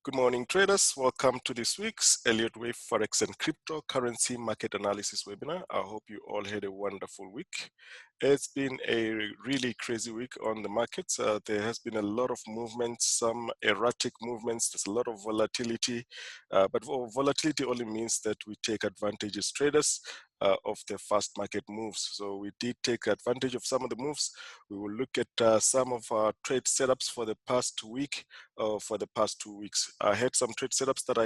Good morning, traders. Welcome to this week's Elliott Wave Forex and Cryptocurrency Market Analysis webinar. I hope you all had a wonderful week. It's been a really crazy week on the markets. There has been a lot of movements, some erratic movements. There's a lot of volatility, but volatility only means that we take advantage as traders of the fast market moves. So we did take advantage of some of the moves. We will look at some of our trade setups for the past week, for the past 2 weeks. I had some trade setups that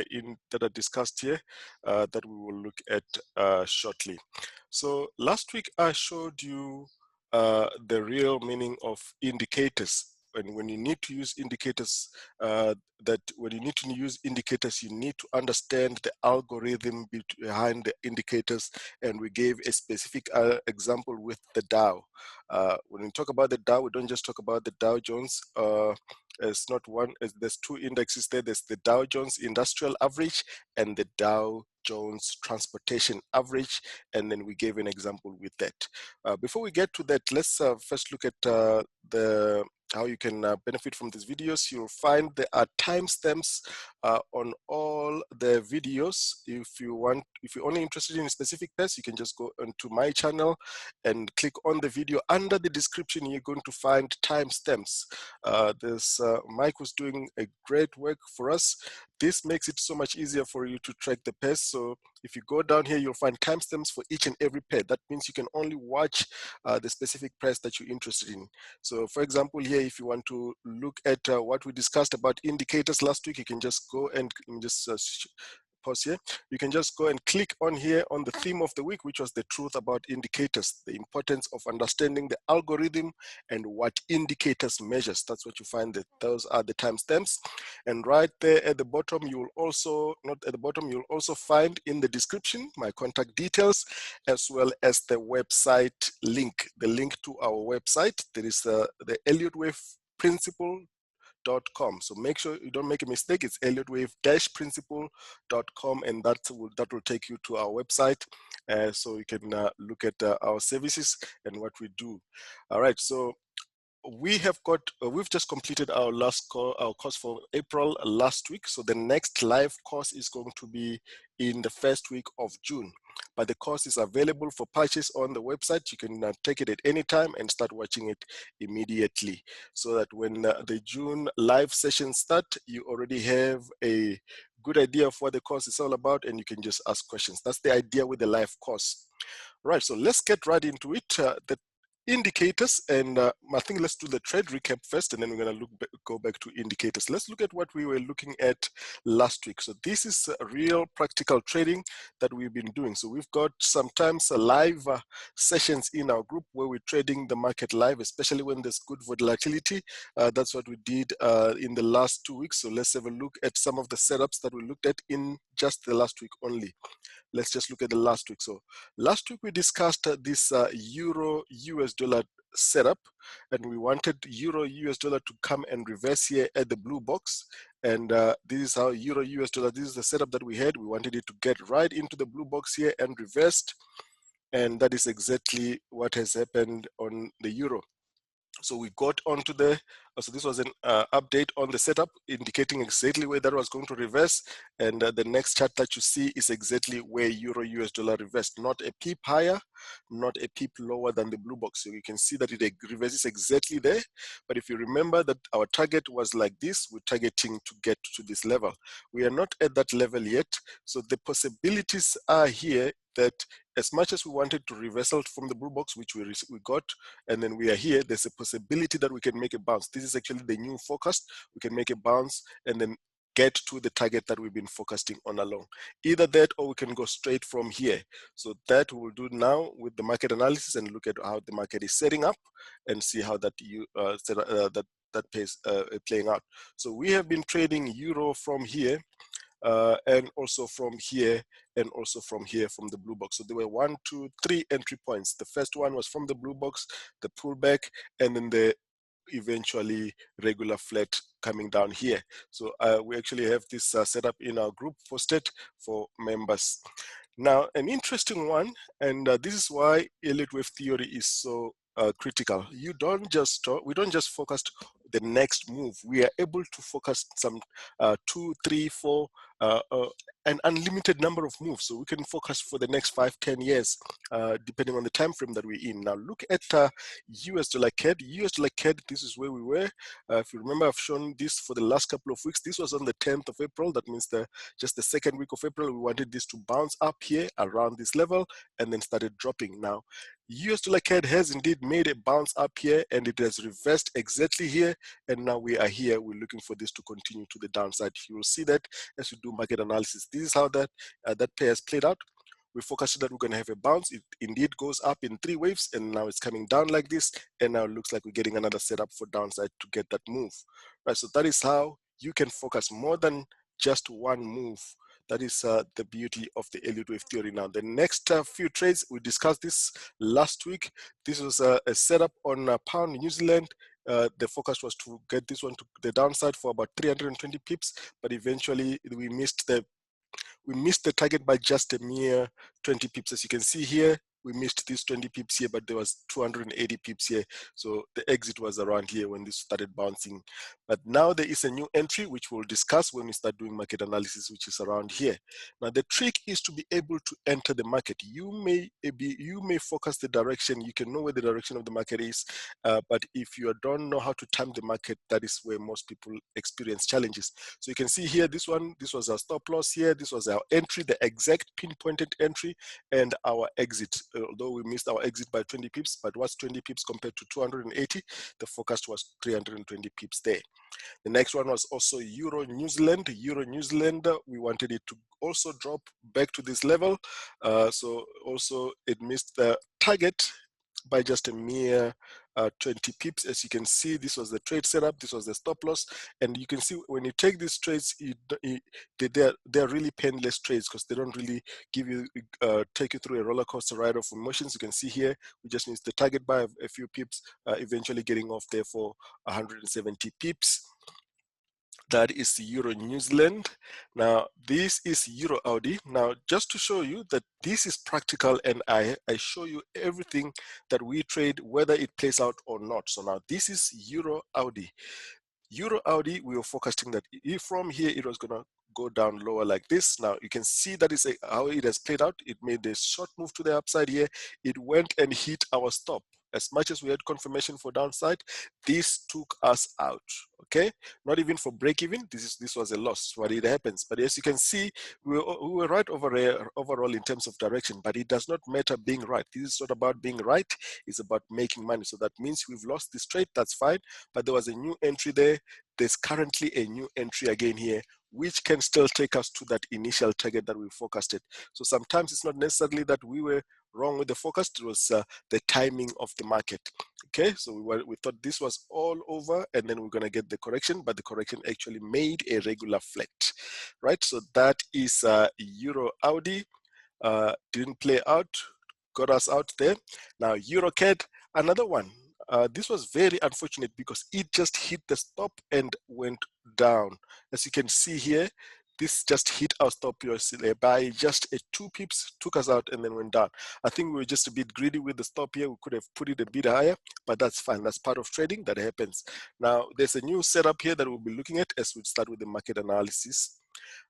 are discussed here that we will look at shortly. So last week I showed you the real meaning of indicators. And when you need to use indicators, you need to understand the algorithm behind the indicators. And we gave a specific example with the Dow. When we talk about the Dow, we don't just talk about the Dow Jones. It's not one, there's two indexes there. There's the Dow Jones Industrial Average and the Dow Jones Transportation Average, and then we gave an example with that. Before we get to that, let's first look at how you can benefit from these videos. You'll find there are timestamps on all the videos. If you're only interested in a specific place, you can just go onto my channel and click on the video. Under the description, you're going to find timestamps. Mike was doing a great work for us. This makes it so much easier for you to track the pairs. So if you go down here, you'll find timestamps for each and every pair. That means you can only watch the specific pairs that you're interested in. So for example, here, if you want to look at what we discussed about indicators last week, you can just go and just pause here. You can just go and click on here on the theme of the week, which was the truth about indicators, the importance of understanding the algorithm and what indicators measures. That's what you find, that those are the timestamps. And right there at the bottom, you will also, not at the bottom, you'll also find in the description my contact details, as well as the website link, the link to our website. There is the Elliott Wave Principle.com. So make sure you don't make a mistake. It's ElliottWave-Principle.com, and that will take you to our website, so you can look at our services and what we do. All right, so we've just completed our course for April last week. So the next live course is going to be in the first week of June. But the course is available for purchase on the website. You can take it at any time and start watching it immediately, so that when the June live sessions start, you already have a good idea of what the course is all about, and you can just ask questions. That's the idea with the live course. Right, so let's get right into it. The indicators, and I think let's do the trade recap first, and then we're going to go back to indicators. Let's look at what we were looking at last week. So this is real practical trading that we've been doing. So we've got sometimes live sessions in our group where we're trading the market live, especially when there's good volatility. That's what we did in the last 2 weeks. So let's have a look at some of the setups that we looked at in just the last week only. Let's just look at the last week. So last week we discussed this Euro US dollar setup, and we wanted Euro US dollar to come and reverse here at the blue box. And this is how Euro US dollar, this is the setup that we had. We wanted it to get right into the blue box here and reversed. And that is exactly what has happened on the Euro. So we got onto so this was an update on the setup, indicating exactly where that was going to reverse. And the next chart that you see is exactly where Euro US dollar reversed, not a peep higher, not a peep lower than the blue box. So you can see that it reverses exactly there. But if you remember that our target was like this, we're targeting to get to this level. We are not at that level yet. So the possibilities are here that as much as we wanted to reversal from the blue box, which we got, and then we are here, there's a possibility that we can make a bounce. This is actually the new forecast. We can make a bounce and then get to the target that we've been focusing on along. Either that, or we can go straight from here. So that we'll do now with the market analysis and look at how the market is setting up and see how that pace playing out. So we have been trading Euro from here, and also from here, and also from here, from the blue box. So there were 1, 2, 3 entry points. The first one was from the blue box, the pullback, and then the eventually regular flat coming down here. So we actually have this setup in our group posted for members. Now, an interesting one, and this is why Elliott Wave theory is so critical. We don't just focus the next move. We are able to focus some 2, 3, 4, an unlimited number of moves. So we can focus for the next 5, 10 years, depending on the time frame that we're in. Now look at US dollar CAD. US dollar CAD, this is where we were. If you remember, I've shown this for the last couple of weeks. This was on the 10th of April. That means just the second week of April. We wanted this to bounce up here around this level and then started dropping. Now, US dollar CAD has indeed made a bounce up here, and it has reversed exactly here, and now we are here. We're looking for this to continue to the downside. You will see that as we do market analysis. This is how that pair has played out. We focused that we're going to have a bounce. It indeed goes up in 3 waves, and now it's coming down like this, and now it looks like we're getting another setup for downside to get that move. Right, so that is how you can focus more than just one move. That is the beauty of the Elliott Wave theory. Now, the next few trades, we discussed this last week. This was a setup on pound New Zealand. The focus was to get this one to the downside for about 320 pips, but eventually we missed the target by just a mere 20 pips. As you can see here, we missed these 20 pips here, but there was 280 pips here. So the exit was around here when this started bouncing. But now there is a new entry, which we'll discuss when we start doing market analysis, which is around here. Now the trick is to be able to enter the market. You may focus the direction. You can know where the direction of the market is, but if you don't know how to time the market, that is where most people experience challenges. So you can see here, this was our stop loss here. This was our entry, the exact pinpointed entry, and our exit. Although we missed our exit by 20 pips, but what's 20 pips compared to 280? The forecast was 320 pips there. The next one was also Euro New Zealand. Euro New Zealand, we wanted it to also drop back to this level. So also it missed the target by just a mere 20 pips. As you can see, this was the trade setup, this was the stop loss, and you can see when you take these trades, they're really painless trades because they don't really give you take you through a roller coaster ride of emotions. You can see here, we just missed the target by a few pips, eventually getting off there for 170 pips. That is the Euro New Zealand. Now, this is EURUSD. Now, just to show you that this is practical, and I show you everything that we trade, whether it plays out or not. So now, this is EURUSD. EURUSD, we were forecasting that if from here it was going to go down lower like this. Now you can see that is how it has played out. It made a short move to the upside here. It went and hit our stop. As much as we had confirmation for downside, this took us out. Okay, not even for break even. This was a loss. What it happens, but as you can see, we were right overall in terms of direction. But it does not matter being right. This is not about being right. It's about making money. So that means we've lost this trade. That's fine. But there was a new entry there. There's currently a new entry again here, which can still take us to that initial target that we forecasted. So sometimes it's not necessarily that we were wrong with the forecast, it was the timing of the market. Okay, so we thought this was all over and then we're going to get the correction, but the correction actually made a regular flat, right? So that is EURUSD. Didn't play out, got us out there. Now EuroCAD, another one. This was very unfortunate because it just hit the stop and went down. As you can see here, this just hit our stop by just a 2 pips, took us out and then went down. I think we were just a bit greedy with the stop here. We could have put it a bit higher, but that's fine. That's part of trading. That happens. Now, there's a new setup here that we'll be looking at as we start with the market analysis.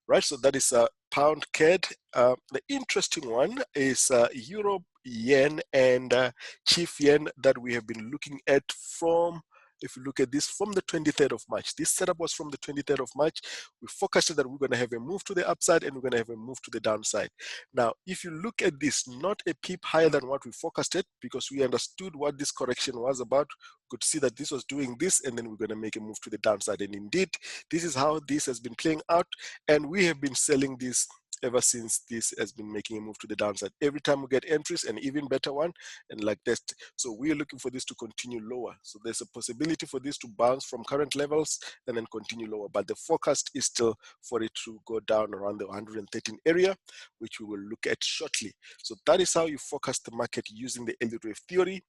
Right, so that is pound CAD. The interesting one is Euro Yen and Chief Yen that we have been looking at from, if you look at this, from the 23rd of March. This setup was from the 23rd of March. We focused that we're going to have a move to the upside and we're going to have a move to the downside. Now, if you look at this, not a peep higher than what we forecasted because we understood what this correction was about. We could see that this was doing this and then we're going to make a move to the downside. And indeed, this is how this has been playing out. And we have been selling this ever since this has been making a move to the downside. Every time we get entries, an even better one, and like this. So we are looking for this to continue lower. So there's a possibility for this to bounce from current levels and then continue lower. But the forecast is still for it to go down around the 113 area, which we will look at shortly. So that is how you forecast the market using the Elliott Wave theory.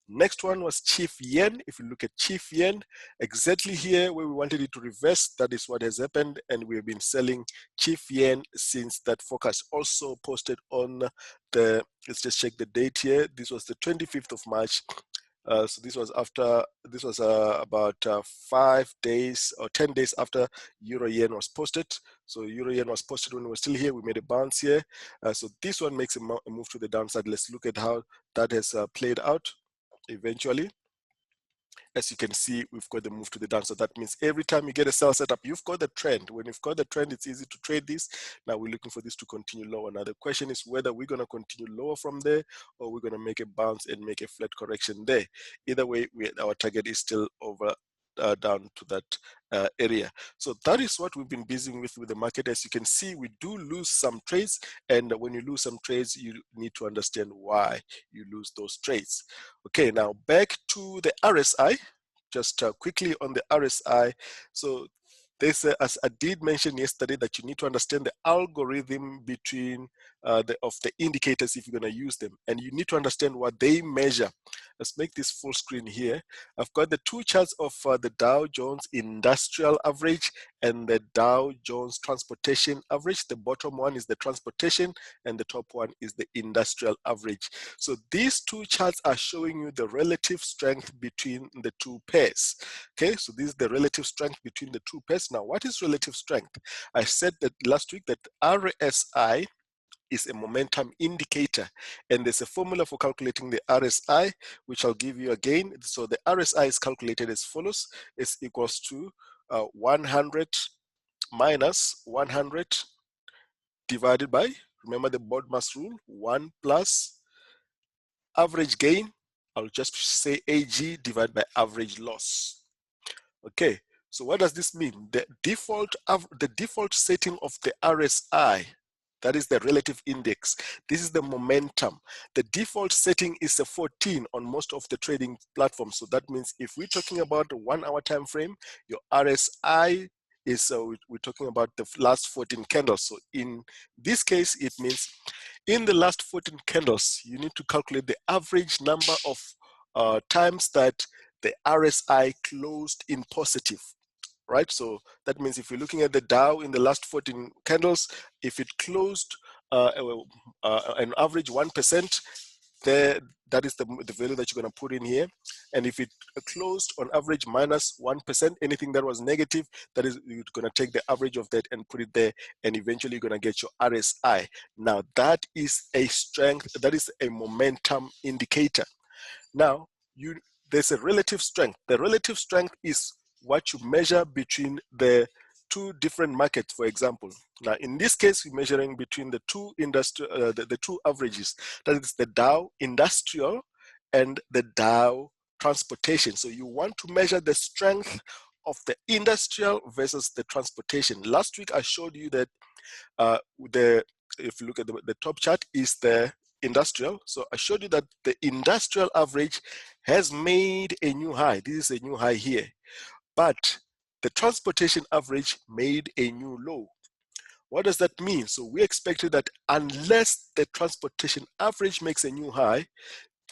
Next one was Chief Yen. If you look at Chief Yen, exactly here where we wanted it to reverse, that is what has happened, and we have been selling Chief Yen since that forecast also posted on the, let's just check the date here. This was the 25th of March. So this was after, this was about 5 days or 10 days after Euro Yen was posted. So Euro Yen was posted when we were still here. We made a bounce here. So this one makes a move to the downside. Let's look at how that has played out eventually. As you can see, we've got the move to the downside. That means every time you get a sell setup, you've got the trend. When you've got the trend, it's easy to trade this. Now we're looking for this to continue lower. Now the question is whether we're going to continue lower from there, or we're going to make a bounce and make a flat correction there. Either way, our target is still over down to that area. So that is what we've been busy with the market. As you can see, we do lose some trades, and when you lose some trades, you need to understand why you lose those trades. Okay, now back to the RSI. Just quickly on the RSI. So this, as I did mention yesterday, that you need to understand the algorithm between of the indicators if you're going to use them, and you need to understand what they measure. Let's make this full screen here. I've got the two charts of the Dow Jones Industrial Average and the Dow Jones Transportation Average. The bottom one is the transportation and the top one is the industrial average. So these two charts are showing you the relative strength between the two pairs. Okay, so this is the relative strength between the two pairs. Now, what is relative strength? I said that last week that RSI is a momentum indicator, and there's a formula for calculating the RSI, which I'll give you again. So the RSI is calculated as follows. It's equals to 100 minus 100 divided by, remember the BODMAS rule, 1 plus average gain. I'll just say AG divided by average loss. Okay, so what does this mean? The default setting of the RSI, that is the relative index. This is the momentum. The default setting is a 14 on most of the trading platforms. So that means if we're talking about a 1 hour time frame, your RSI is, we're talking about the last 14 candles. So in this case, it means in the last 14 candles, you need to calculate the average number of times that the RSI closed in positive, right? So that means if you're looking at the Dow in the last 14 candles, if it closed an average 1%, that is the value that you're going to put in here. And if it closed on average minus 1%, anything that was negative, that is, you're going to take the average of that and put it there, and eventually you're going to get your RSI. Now that is a strength, that is a momentum indicator. Now there's a relative strength. The relative strength is what you measure between the two different markets, for example. Now, in this case, we're measuring between the two the two averages. That is the Dow Industrial and the Dow Transportation. So you want to measure the strength of the industrial versus the transportation. Last week, I showed you that if you look at the top chart is the industrial. So I showed you that the industrial average has made a new high. This is a new high here. But the transportation average made a new low. What does that mean? So we expected that unless the transportation average makes a new high,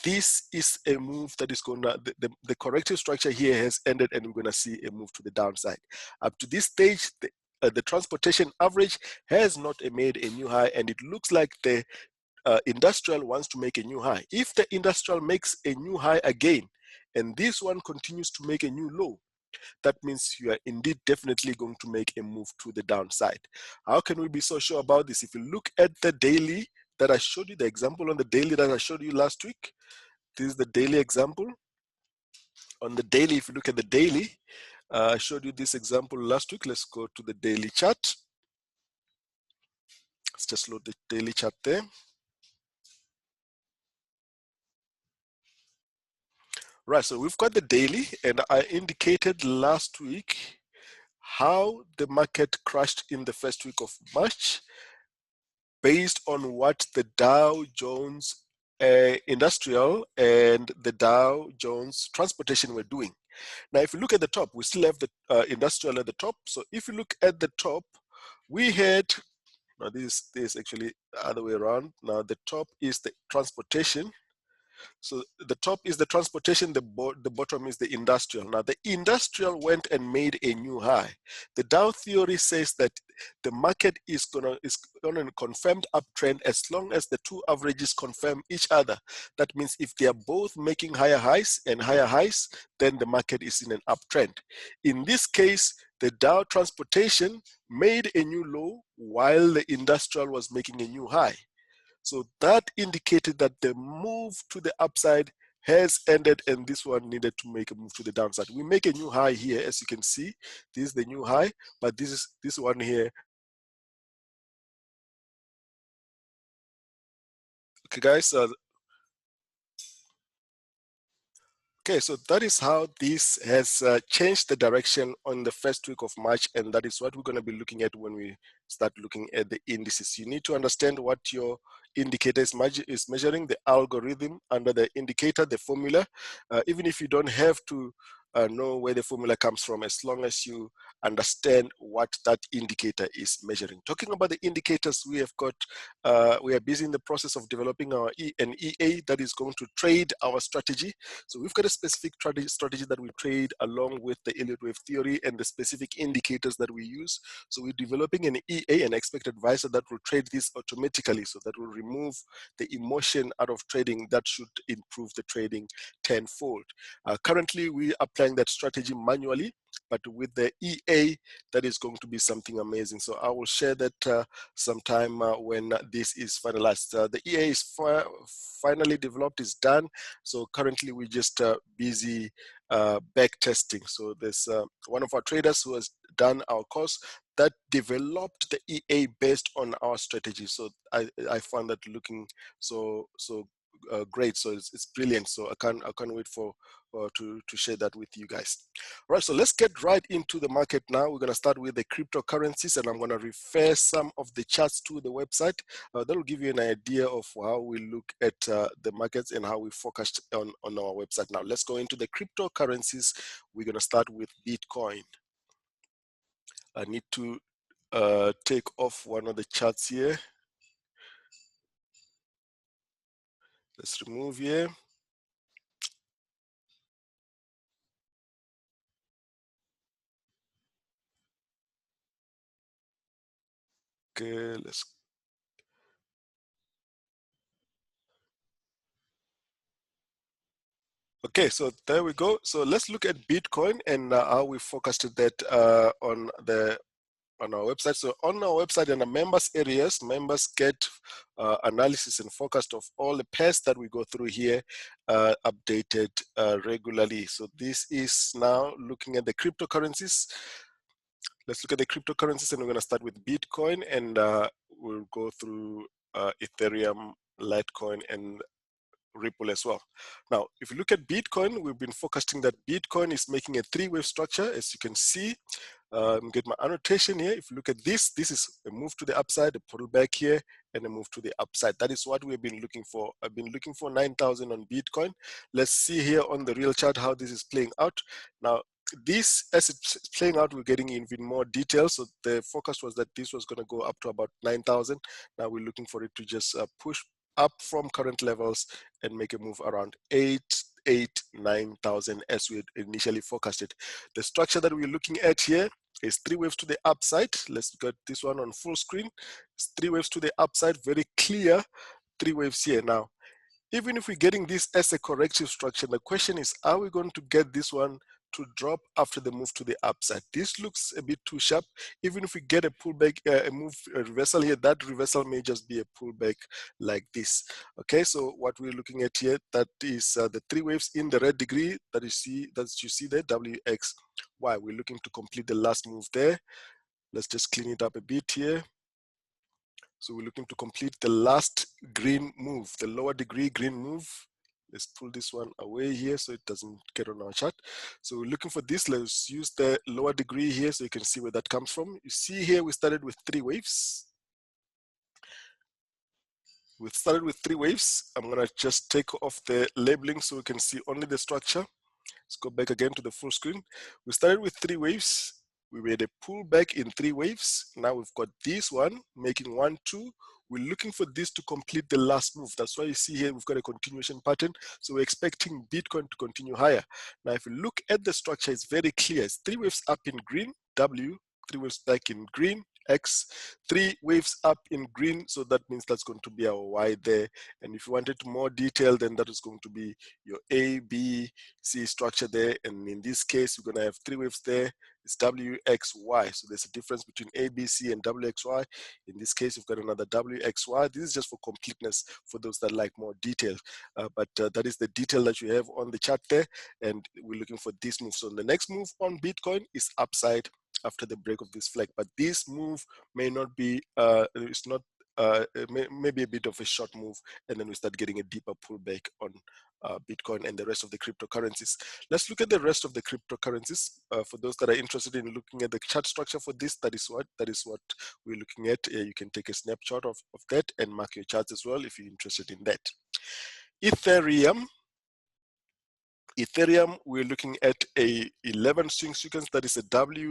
this is a move that is going to, the corrective structure here has ended, and we're going to see a move to the downside. Up to this stage, the transportation average has not made a new high, and it looks like the industrial wants to make a new high. If the industrial makes a new high again, and this one continues to make a new low, that means you are indeed definitely going to make a move to the downside. How can we be so sure about this? If you look at the daily that I showed you, the example on the daily that I showed you last week, this is the daily example. On the daily, if you look at the daily, I showed you this example last week. Let's go to the daily chart. Let's just load the daily chart there. Right, so we've got the daily, and I indicated last week how the market crashed in the first week of March based on what the Dow Jones Industrial and the Dow Jones Transportation were doing. Now, if you look at the top, we still have the industrial at the top. So if you look at the top, we had, now this is actually the other way around. Now the top is the transportation. So the top is the transportation, the bottom is the industrial. Now the industrial went and made a new high. The Dow theory says that the market is gonna confirmed uptrend as long as the two averages confirm each other. That means if they are both making higher highs and higher highs, then the market is in an uptrend. In this case, the Dow transportation made a new low while the industrial was making a new high. So that indicated that the move to the upside has ended, and this one needed to make a move to the downside. We make a new high here, as you can see. This is the new high, but this one here. Okay, guys. Okay, so that is how this has changed the direction on the first week of March, and that is what we're going to be looking at when we start looking at the indices. You need to understand what your indicator is measuring, the algorithm under the indicator, the formula. Even if you don't have to know where the formula comes from, as long as you understand what that indicator is measuring. Talking about the indicators, we have got, we are busy in the process of developing our an EA that is going to trade our strategy. So we've got a specific strategy that we trade along with the Elliott Wave theory and the specific indicators that we use. So we're developing an EA, an expert advisor, that will trade this automatically. So that will remove the emotion out of trading. That should improve the trading tenfold. Currently, we are applying that strategy manually, but with the EA, that is going to be something amazing. So I will share that sometime when this is finalized. The EA is finally developed, is done. So currently we're just busy back testing. So there's one of our traders who has done our course that developed the EA based on our strategy. So I found that looking so great. So it's brilliant. So I can't wait for to share that with you guys. All right, so let's get right into the market now. We're going to start with the cryptocurrencies, and I'm going to refer some of the charts to the website. That will give you an idea of how we look at the markets and how we focused on our website. Now let's go into the cryptocurrencies. We're going to start with Bitcoin. I need to take off one of the charts here. Let's remove here. Okay, let's. Okay, so there we go. So let's look at Bitcoin and how we focused that on our website. So on our website, in the members areas, members get analysis and forecast of all the pairs that we go through here, updated regularly. So this is now looking at the cryptocurrencies. Let's look at the cryptocurrencies, and we're going to start with Bitcoin, and we'll go through Ethereum, Litecoin, and Ripple as well. Now, if you look at Bitcoin, we've been focusing that Bitcoin is making a three-wave structure, as you can see. Get my annotation here. If you look at this is a move to the upside, a pullback here, and a move to the upside. That is what we've been looking for. I've been looking for 9,000 on Bitcoin. Let's see here on the real chart how this is playing out. Now, this, as it's playing out, we're getting even more details. So the focus was that this was going to go up to about 9,000. Now we're looking for it to just push up from current levels and make a move around 9,000 as we initially forecasted. The structure that we're looking at here is three waves to the upside. Let's get this one on full screen. It's three waves to the upside, very clear three waves here. Now, even if we're getting this as a corrective structure, the question is, are we going to get this one to drop after the move to the upside? This looks a bit too sharp. Even if we get a pullback, a reversal here, that reversal may just be a pullback like this. Okay, so what we're looking at here, that is the three waves in the red degree that you see there, WXY. We're looking to complete the last move there. Let's just clean it up a bit here. So we're looking to complete the last green move, the lower degree green move. Let's pull this one away here so it doesn't get on our chart. So we're looking for this. Let's use the lower degree here so you can see where that comes from. You see here we started with three waves. We started with three waves. I'm gonna just take off the labeling so we can see only the structure. Let's go back again to the full screen. We started with three waves. We made a pullback in three waves. Now we've got this one making 1, 2. we're looking for this to complete the last move. That's why you see here we've got a continuation pattern. So we're expecting Bitcoin to continue higher. Now, if you look at the structure, it's very clear. It's 3 waves up in green, W, 3 waves back in green, X, 3 waves up in green, so that means that's going to be our Y there. And if you wanted more detail, then that is going to be your A, B, C structure there. And in this case, we're going to have 3 waves there. It's WXY. So there's a difference between A, B, C, and WXY. In this case, you've got another WXY. This is just for completeness for those that like more detail. But that is the detail that you have on the chart there. And we're looking for this move. So the next move on Bitcoin is upside after the break of this flag, but this move may not be it's not maybe a bit of a short move, and then we start getting a deeper pullback on Bitcoin and the rest of the cryptocurrencies. Let's look at the rest of the cryptocurrencies. For those that are interested in looking at the chart structure for this, that is what we're looking at. You can take a snapshot of that and mark your charts as well if you're interested in that. Ethereum, we're looking at a 11 swing sequence that is a WXYXZ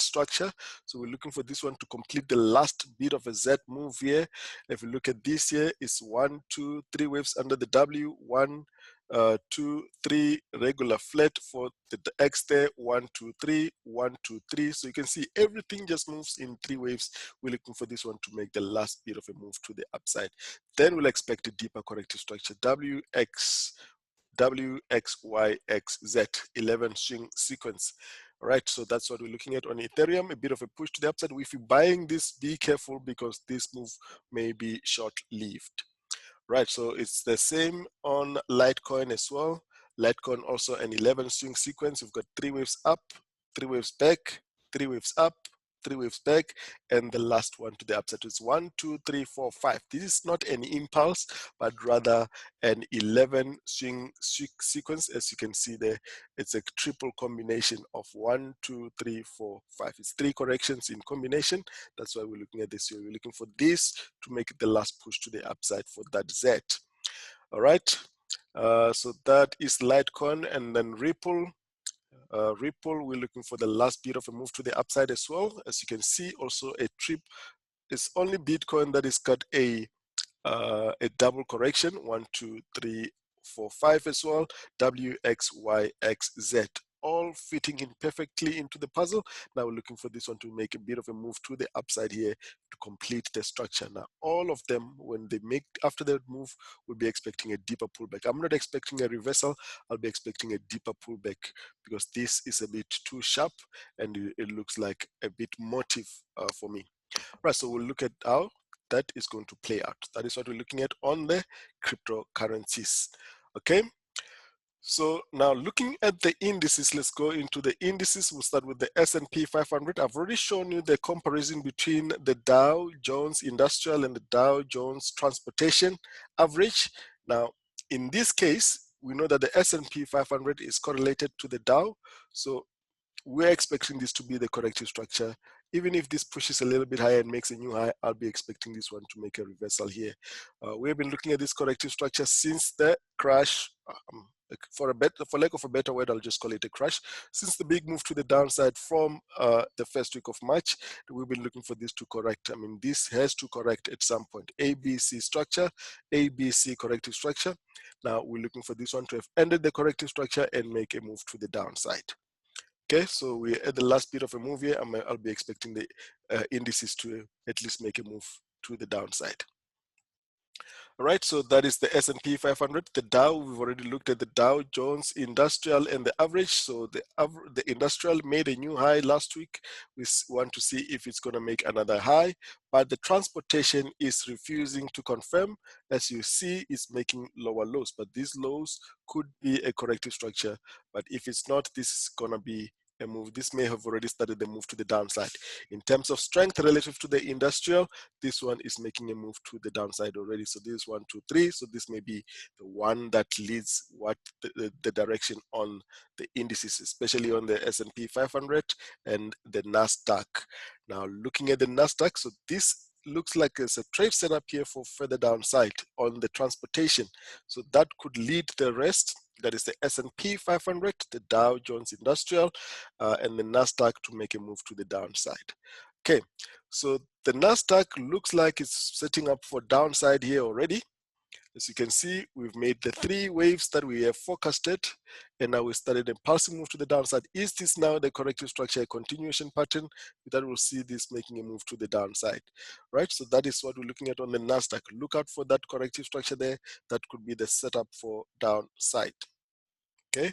structure. So we're looking for this one to complete the last bit of a Z move here. If you look at this here, it's 1, 2, 3 waves under the W, 1, 2, 3 regular flat for the X there, 1, 2, 3, 1, 2, 3. So you can see everything just moves in 3 waves. We're looking for this one to make the last bit of a move to the upside. Then we'll expect a deeper corrective structure, WXYXZ 11 swing sequence. All right, so that's what we're looking at on Ethereum, a bit of a push to the upside. If you're buying this, be careful because this move may be short-lived. Right, so it's the same on Litecoin as well. Litecoin also an 11 swing sequence. We've got 3 waves up, 3 waves back, 3 waves up, 3 waves back, and the last one to the upside is 1, 2, 3, 4, 5. This is not an impulse, but rather an 11 swing sequence. As you can see there, it's a triple combination of 1, 2, 3, 4, 5. It's 3 corrections in combination. That's why we're looking at this here. We're looking for this to make it the last push to the upside for that Z. All right. So that is Litecoin, and then Ripple. Ripple, we're looking for the last bit of a move to the upside as well. As you can see, also a trip. It's only Bitcoin that has got a double correction, 1, 2, 3, 4, 5 as well. WXYXZ, all fitting in perfectly into the puzzle. Now we're looking for this one to make a bit of a move to the upside here to complete the structure. Now all of them, when they make after that move, we'll be expecting a deeper pullback. I'm not expecting a reversal. I'll be expecting a deeper pullback because this is a bit too sharp and it looks like a bit motive for me. Right, so we'll look at how that is going to play out. That is what we're looking at on the cryptocurrencies. Okay. So now looking at the indices, let's go into the indices. We'll start with the S&P 500. I've already shown you the comparison between the Dow Jones Industrial and the Dow Jones Transportation average. Now, in this case, we know that the S&P 500 is correlated to the Dow. So we're expecting this to be the corrective structure. Even if this pushes a little bit higher and makes a new high, I'll be expecting this one to make a reversal here. We've been looking at this corrective structure since the crash. For lack of a better word, I'll just call it a crash. Since the big move to the downside from the first week of March, we've been looking for this to correct. I mean, this has to correct at some point. ABC structure, ABC corrective structure. Now we're looking for this one to have ended the corrective structure and make a move to the downside. Okay, so we're at the last bit of a move here. I'll be expecting the indices to at least make a move to the downside. All right, so that is the S&P 500. The Dow, we've already looked at the Dow Jones Industrial and the average. So the industrial made a new high last week. We want to see if it's going to make another high, but the transportation is refusing to confirm. As you see, it's making lower lows, but these lows could be a corrective structure. But if it's not, this is going to be a move. This may have already started the move to the downside. In terms of strength relative to the industrial, this one is making a move to the downside already. So this is 1, 2, 3. So this may be the one that leads what the direction on the indices, especially on the S&P 500 and the NASDAQ. Now looking at the NASDAQ, so this looks like there's a trade setup here for further downside on the transportation. So that could lead the rest. That is the S&P 500, the Dow Jones Industrial, and the NASDAQ to make a move to the downside. Okay, so the NASDAQ looks like it's setting up for downside here already. As you can see, we've made the 3 waves that we have forecasted, and now we started a pulsing move to the downside. Is this now the corrective structure, a continuation pattern? That we'll see this making a move to the downside, right? So that is what we're looking at on the NASDAQ. Look out for that corrective structure there. That could be the setup for downside, okay?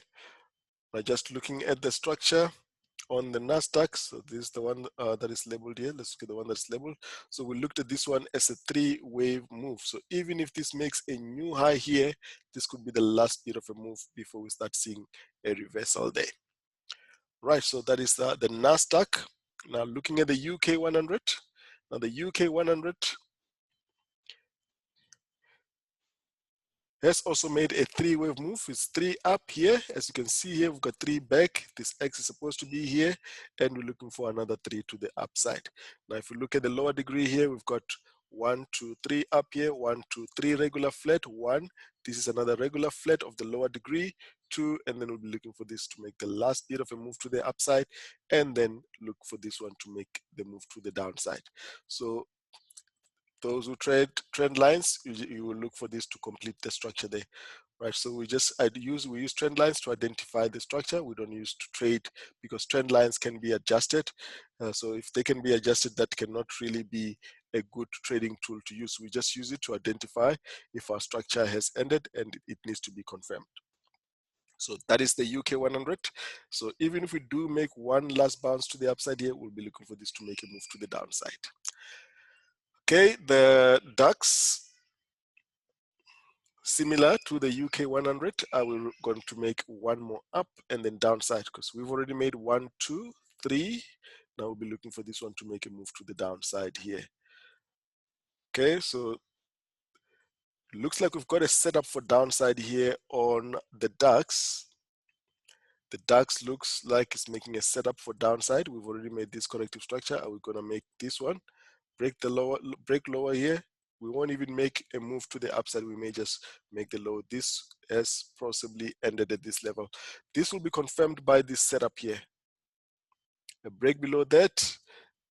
Now just looking at the structure on the NASDAQ, so this is the one that is labeled here. Let's look at the one that's labeled. So we looked at this one as a 3-wave move. So even if this makes a new high here, this could be the last bit of a move before we start seeing a reversal there. Right, so that is the NASDAQ. Now looking at the UK 100. Now the UK 100 has also made a 3-wave move. It's 3 up here. As you can see here, we've got 3 back. This X is supposed to be here, and we're looking for another 3 to the upside. Now, if we look at the lower degree here, we've got 1, 2, 3 up here, 1, 2, 3 regular flat, 1. This is another regular flat of the lower degree, 2, and then we'll be looking for this to make the last bit of a move to the upside, and then look for this one to make the move to the downside. So those who trade trend lines, you will look for this to complete the structure there, right? So we use trend lines to identify the structure. We don't use to trade because trend lines can be adjusted. So if they can be adjusted, that cannot really be a good trading tool to use. We just use it to identify if our structure has ended and it needs to be confirmed. So that is the UK 100. So even if we do make one last bounce to the upside here, we'll be looking for this to make a move to the downside. Okay, the DAX, similar to the UK 100, we're going to make one more up and then downside because we've already made 1, 2, 3. Now we'll be looking for this one to make a move to the downside here. Okay, so looks like we've got a setup for downside here on the DAX. The DAX looks like it's making a setup for downside. We've already made this corrective structure. Are we going to make this one? Break lower here. We won't even make a move to the upside. We may just make the low. This has possibly ended at this level. This will be confirmed by this setup here. A break below that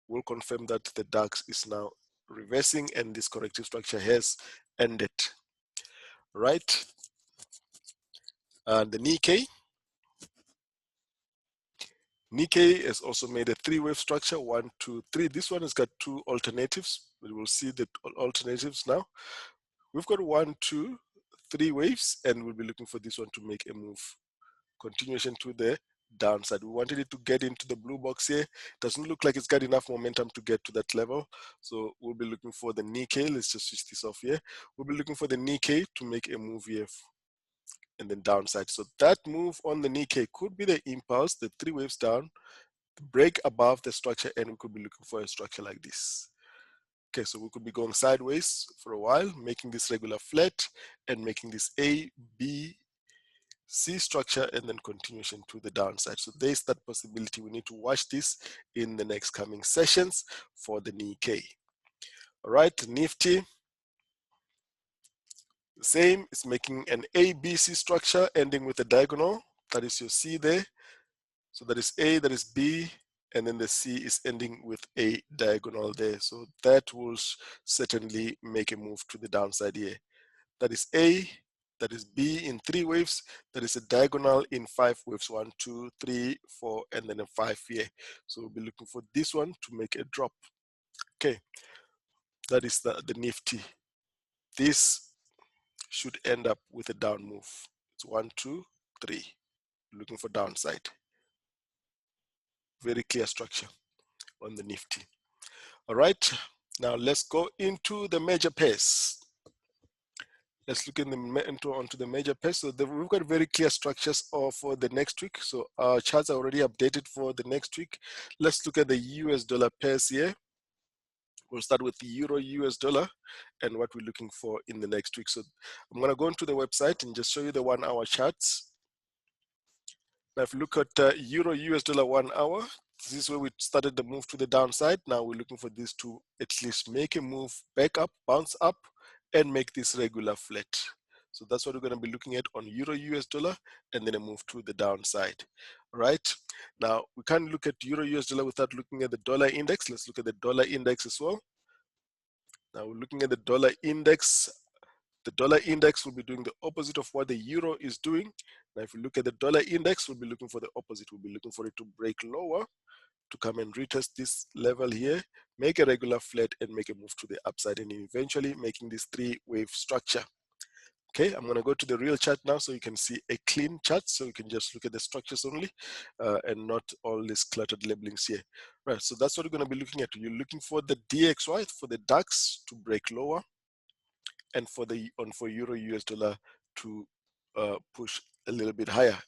will confirm that the DAX is now reversing and this corrective structure has ended. Right? And the Nikkei has also made a 3-wave structure, 1, 2, 3. This one has got 2 alternatives. We will see the alternatives now. We've got 1, 2, 3 waves, and we'll be looking for this one to make a move. Continuation to the downside. We wanted it to get into the blue box here. Doesn't look like it's got enough momentum to get to that level. So we'll be looking for the Nikkei. Let's just switch this off here. We'll be looking for the Nikkei to make a move here and then downside. So that move on the Nikkei could be the impulse, the 3 waves down, break above the structure, and we could be looking for a structure like this. Okay, so we could be going sideways for a while, making this regular flat and making this A, B, C structure and then continuation to the downside. So there's that possibility. We need to watch this in the next coming sessions for the Nikkei. All right, Nifty, the same, it's making an ABC structure ending with a diagonal. That is your C there. So that is A, that is B, and then the C is ending with a diagonal there. So that will certainly make a move to the downside here. That is A, that is B in 3 waves, that is a diagonal in 5 waves, 1, 2, 3, 4, and then a 5 here. So we'll be looking for this one to make a drop. Okay, that is the Nifty. This should end up with a down move. It's 1, 2, 3, looking for downside. Very clear structure on the Nifty. All right, now let's go into the major pairs. Let's look onto the major pairs. So we've got very clear structures for the next week. So our charts are already updated for the next week. Let's look at the US dollar pairs here. We'll start with the Euro US dollar and what we're looking for in the next week. So I'm going to go into the website and just show you the 1-hour charts. Now, if you look at Euro US dollar 1 hour, this is where we started the move to the downside. Now we're looking for this to at least make a move back up, bounce up, and make this regular flat. So that's what we're going to be looking at on Euro US dollar and then a move to the downside. right? Now, we can't look at Euro US dollar without looking at the dollar index. Let's look at the dollar index as well. Now, we're looking at the dollar index. The dollar index will be doing the opposite of what the euro is doing. Now, if you look at the dollar index, we'll be looking for the opposite. We'll be looking for it to break lower, to come and retest this level here, make a regular flat and make a move to the upside, and eventually making this three-wave structure. Okay, I'm going to go to the real chart now so you can see a clean chart, so you can just look at the structures only and not all these cluttered labelings here. Right, so that's what you're going to be looking at. You're looking for the DXY, for the DAX to break lower, and for Euro US dollar to push a little bit higher.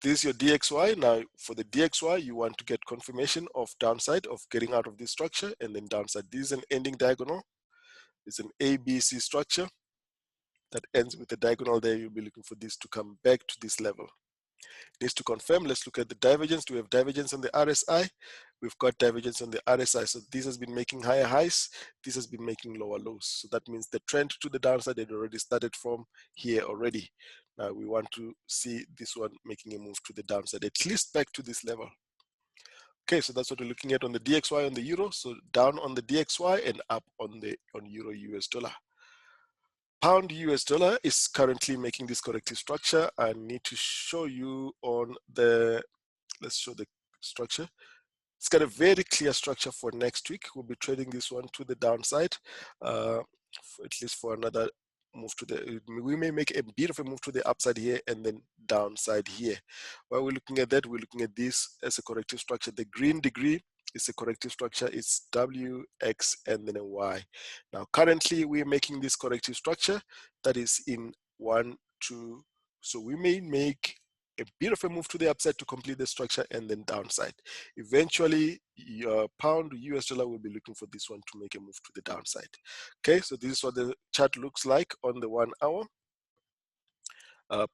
This is your DXY. Now for the DXY, you want to get confirmation of downside, of getting out of this structure, and then downside. This is an ending diagonal. It's an ABC structure that ends with the diagonal there. You'll be looking for this to come back to this level. Needs to confirm. Let's look at the divergence. Do we have divergence on the RSI? We've got divergence on the RSI. So this has been making higher highs. This has been making lower lows. So that means the trend to the downside had already started from here already. Now we want to see this one making a move to the downside, at least back to this level. Okay, so that's what we're looking at on the DXY on the euro. So down on the DXY and up on Euro US dollar. Pound US dollar is currently making this corrective structure. I need to show you on the, let's show the structure. It's got a very clear structure for next week. We'll be trading this one to the downside, at least for another move to the, we may make a bit of a move to the upside here and then downside here. While we're looking at that, we're looking at this as a corrective structure. The green degree is a corrective structure. It's W, X, and then a Y. Now, currently, we're making this corrective structure that is in 1, 2. So we may make a bit of a move to the upside to complete the structure and then downside. Eventually, your pound US dollar will be looking for this one to make a move to the downside. Okay, so this is what the chart looks like on the 1 hour.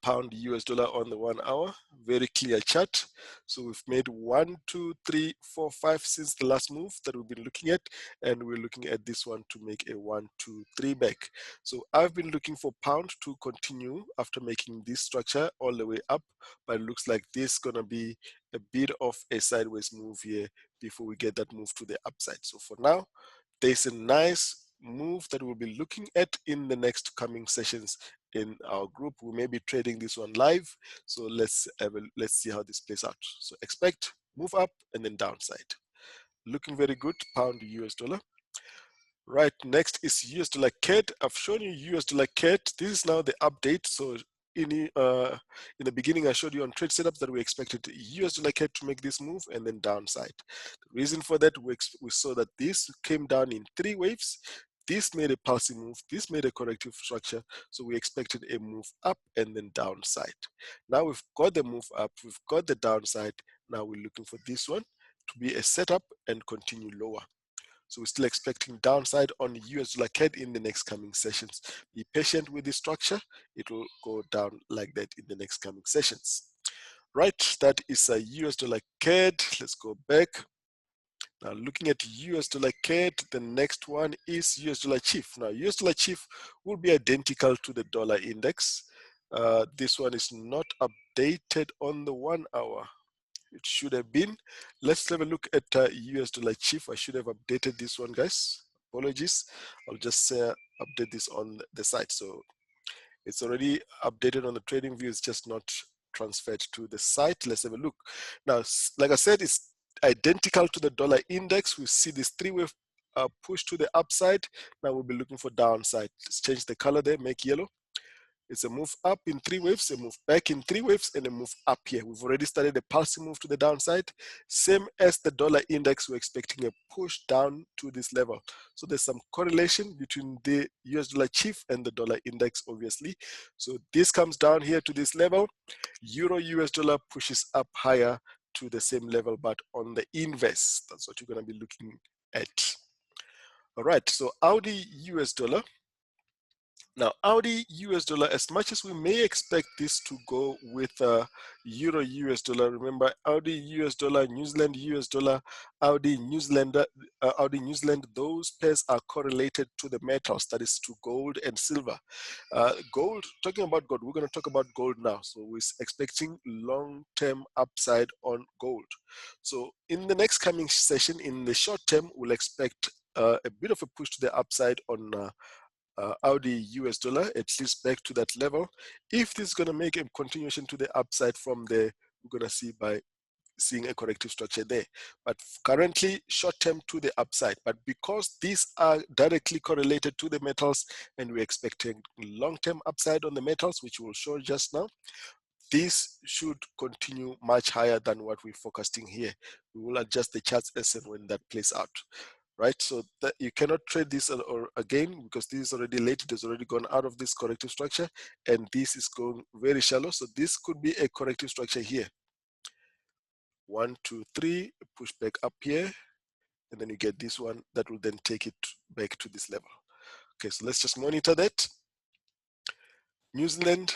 Pound US dollar on the 1 hour, very clear chart. So we've made 1, 2, 3, 4, 5 since the last move that we've been looking at, and we're looking at this one to make a 1, 2, 3 back. So I've been looking for pound to continue after making this structure all the way up, but it looks like this is gonna be a bit of a sideways move here before we get that move to the upside. So for now, there's a nice move that we'll be looking at in the next coming sessions in our group. We may be trading this one live, so let's see how this plays out. So expect move up and then downside. Looking very good, pound US dollar. Right, next is US dollar CAD. I've shown you US dollar CAD. This is now the update. So in the beginning, I showed you on trade setups that we expected US dollar CAD to make this move and then downside. The reason for that, we saw that this came down in 3 waves. This made a pulsing move, this made a corrective structure, so we expected a move up and then downside. Now we've got the move up, we've got the downside, now we're looking for this one to be a setup and continue lower. So we're still expecting downside on US dollar CAD in the next coming sessions. Be patient with this structure, it will go down like that in the next coming sessions. Right, that is a US dollar CAD. Let's go back. Now, looking at US dollar CAD, the next one is US dollar CHF. Now, US dollar CHF will be identical to the dollar index. This one is not updated on the 1 hour. It should have been. Let's have a look at US dollar CHF. I should have updated this one, guys. Apologies. I'll just update this on the site. So it's already updated on the trading view. It's just not transferred to the site. Let's have a look. Now, like I said, it's identical to the dollar index. We see this 3-wave push to the upside. Now we'll be looking for downside. Let's change the color there, make yellow. It's a move up in 3 waves, a move back in 3 waves, and a move up here. We've already started a pulsing move to the downside. Same as the dollar index, we're expecting a push down to this level. So there's some correlation between the US dollar CHF and the dollar index, obviously. So this comes down here to this level. Euro US dollar pushes up higher to the same level, but on the inverse. That's what you're going to be looking at. All right, so AUD US dollar. Now, Audi US dollar, as much as we may expect this to go with Euro US dollar, remember Audi US dollar, New Zealand US dollar, Audi New Zealand, those pairs are correlated to the metals, that is to gold and silver. Gold, talking about gold, we're going to talk about gold now. So we're expecting long-term upside on gold. So in the next coming session, in the short term, we'll expect a bit of a push to the upside on Audi US dollar, at least back to that level. If this is going to make a continuation to the upside from there, we're going to see by seeing a corrective structure there. But currently, short term to the upside. But because these are directly correlated to the metals and we're expecting long-term upside on the metals, which we'll show just now, this should continue much higher than what we're forecasting here. We will adjust the charts as and when that plays out. Right, so that you cannot trade this or again, because this is already late, it has already gone out of this corrective structure, and this is going very shallow. So this could be a corrective structure here. 1, 2, 3, push back up here, and then you get this one that will then take it back to this level. Okay, so let's just monitor that. New Zealand,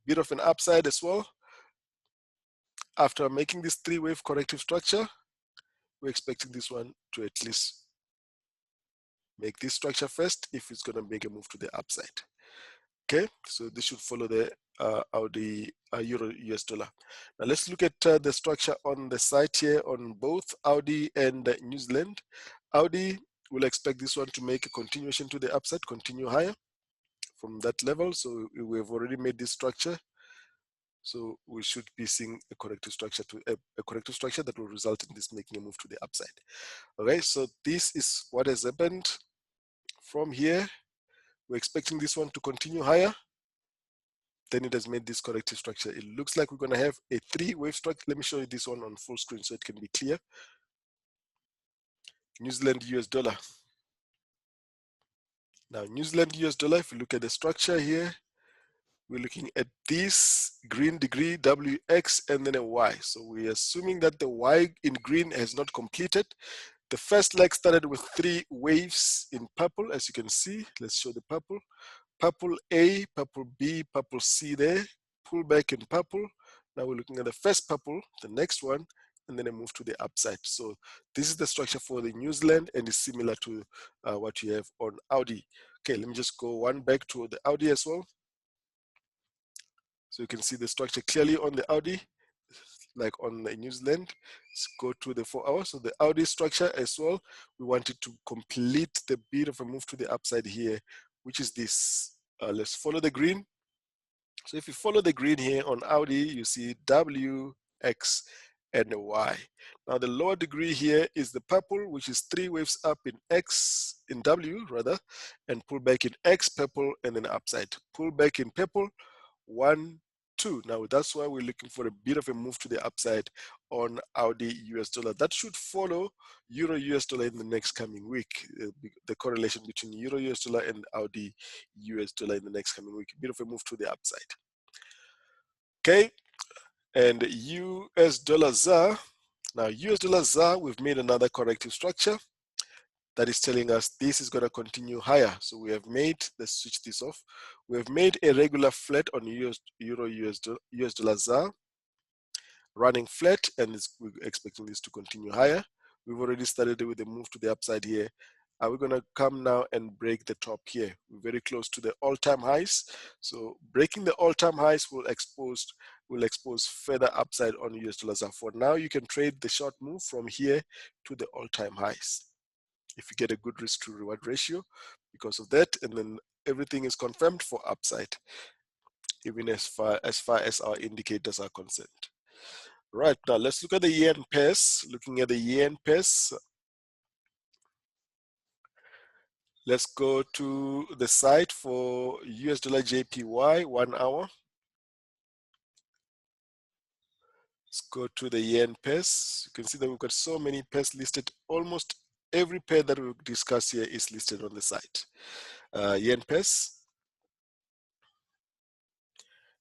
bit of an upside as well. After making this 3-wave corrective structure, we're expecting this one to at least make this structure first if it's going to make a move to the upside. Okay, so this should follow the Audi Euro US dollar. Now let's look at the structure on the side here on both Audi and New Zealand. Audi will expect this one to make a continuation to the upside, continue higher from that level. So we've already made this structure. So we should be seeing a corrective structure to a corrective structure that will result in this making a move to the upside. Okay, so this is what has happened from here. We're expecting this one to continue higher. Then it has made this corrective structure. It looks like we're going to have a 3-wave structure. Let me show you this one on full screen so it can be clear. New Zealand US dollar. Now, New Zealand US dollar, if you look at the structure here, we're looking at this green degree, WX, and then a Y. So we're assuming that the Y in green has not completed. The first leg started with 3 waves in purple, as you can see. Let's show the purple. Purple A, purple B, purple C there. Pull back in purple. Now we're looking at the first purple, the next one, and then a move to the upside. So this is the structure for the New Zealand, and it's similar to what you have on Audi. Okay, let me just go one back to the Audi as well. So you can see the structure clearly on the Audi, like on the New Zealand. Let's go to the 4 hours. So the Audi structure as well, we wanted to complete the bit of a move to the upside here, which is this. Let's follow the green. So if you follow the green here on Audi, you see W, X, and Y. Now the lower degree here is the purple, which is 3 waves up in X, in W rather, and pull back in X, purple, and then upside. Pull back in purple, 1, 2. Now that's why we're looking for a bit of a move to the upside on Audi US dollar. That should follow Euro US dollar in the next coming week. The correlation between Euro US dollar and Audi US dollar in the next coming week. A bit of a move to the upside. Okay, and US dollar ZAR. Now US dollar ZAR, we've made another corrective structure that is telling us this is going to continue higher. So we have made, let's switch this off. We have made a regular flat on Euro US dollar ZAR, running flat, and we're expecting this to continue higher. We've already started with the move to the upside here. Are we going to come now and break the top here? We're very close to the all-time highs. So breaking the all-time highs will expose further upside on US dollar ZAR. For now, you can trade the short move from here to the all-time highs if you get a good risk to reward ratio because of that, and then everything is confirmed for upside, even as far as our indicators are concerned. Right, now let's look at the yen pairs. Looking at the yen pairs, let's go to the site for US dollar JPY 1 hour. Let's go to the yen pairs. You can see that we've got so many pairs listed. Almost every pair that we discuss here is listed on the site. Yen pairs.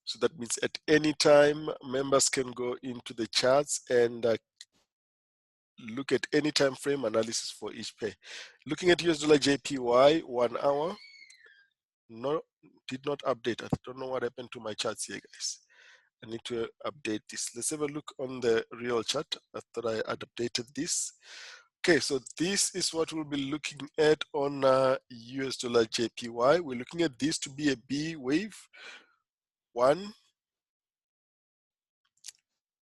So that means at any time, members can go into the charts and look at any time frame analysis for each pair. Looking at US dollar JPY 1 hour, No, did not update. I don't know what happened to my charts here, guys. I need to update this. Let's have a look on the real chart. I thought I had updated this. Okay, so this is what we'll be looking at on US dollar JPY. We're looking at this to be a B wave. One,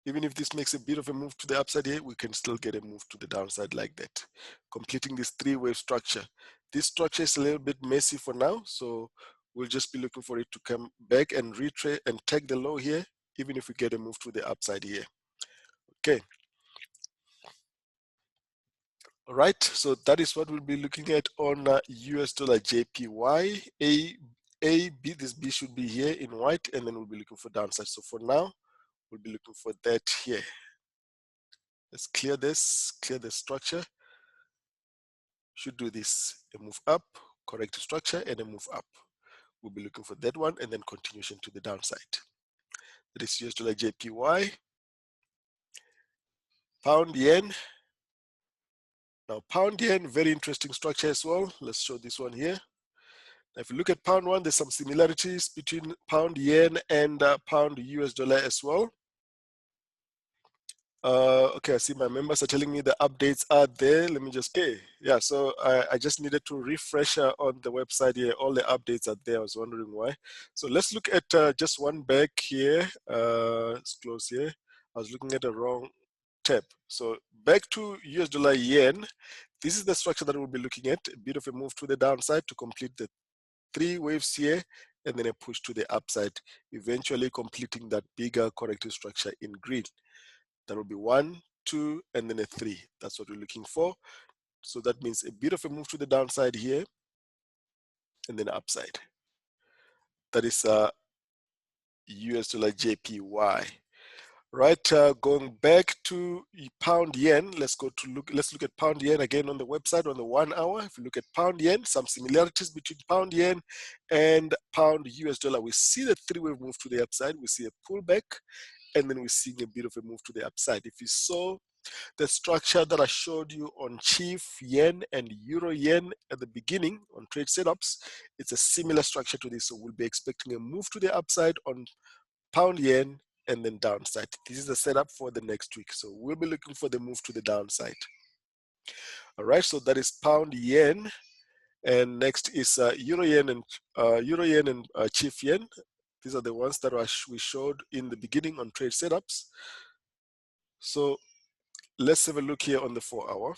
even if this makes a bit of a move to the upside here, we can still get a move to the downside like that, completing this three-wave structure. This structure is a little bit messy for now, so we'll just be looking for it to come back and retrace and take the low here, even if we get a move to the upside here. Okay. All right, so that is what we'll be looking at on US dollar JPY. B, this B should be here in white, and then we'll be looking for downside. So for now, we'll be looking for that here. Let's clear this, clear the structure. Should do this, a move up, correct structure, and a move up. We'll be looking for that one, and then continuation to the downside. That is US dollar JPY. Pound yen. Now pound yen, very interesting structure as well. Let's show this one here. Now if you look at pound one, there's some similarities between pound yen and pound US dollar as well. Okay, I see my members are telling me the updates are there. Let me just pay. Yeah, so I just needed to refresh on the website here. All the updates are there. I was wondering why. So let's look at just one back here. Let's close here. I was looking at the wrong tab. So back to US dollar yen. This is the structure that we'll be looking at. A bit of a move to the downside to complete the three waves here, and then a push to the upside, eventually completing that bigger corrective structure in green. That will be 1, 2, and then a 3. That's what we're looking for. So that means a bit of a move to the downside here, and then upside. That is US dollar JPY. Right, going back to pound yen, let's look at pound yen again on the website on the 1 hour. If you look at pound yen, some similarities between pound yen and pound US dollar. We see the three-wave move to the upside. We see a pullback, and then we're seeing a bit of a move to the upside. If you saw the structure that I showed you on CHF yen and Euro yen at the beginning on trade setups, it's a similar structure to this. So we'll be expecting a move to the upside on pound yen and then downside. This is the setup for the next week. So we'll be looking for the move to the downside. All right, so that is pound yen. And next is Euro yen and CHF yen. These are the ones that we showed in the beginning on trade setups. So let's have a look here on the 4 hour.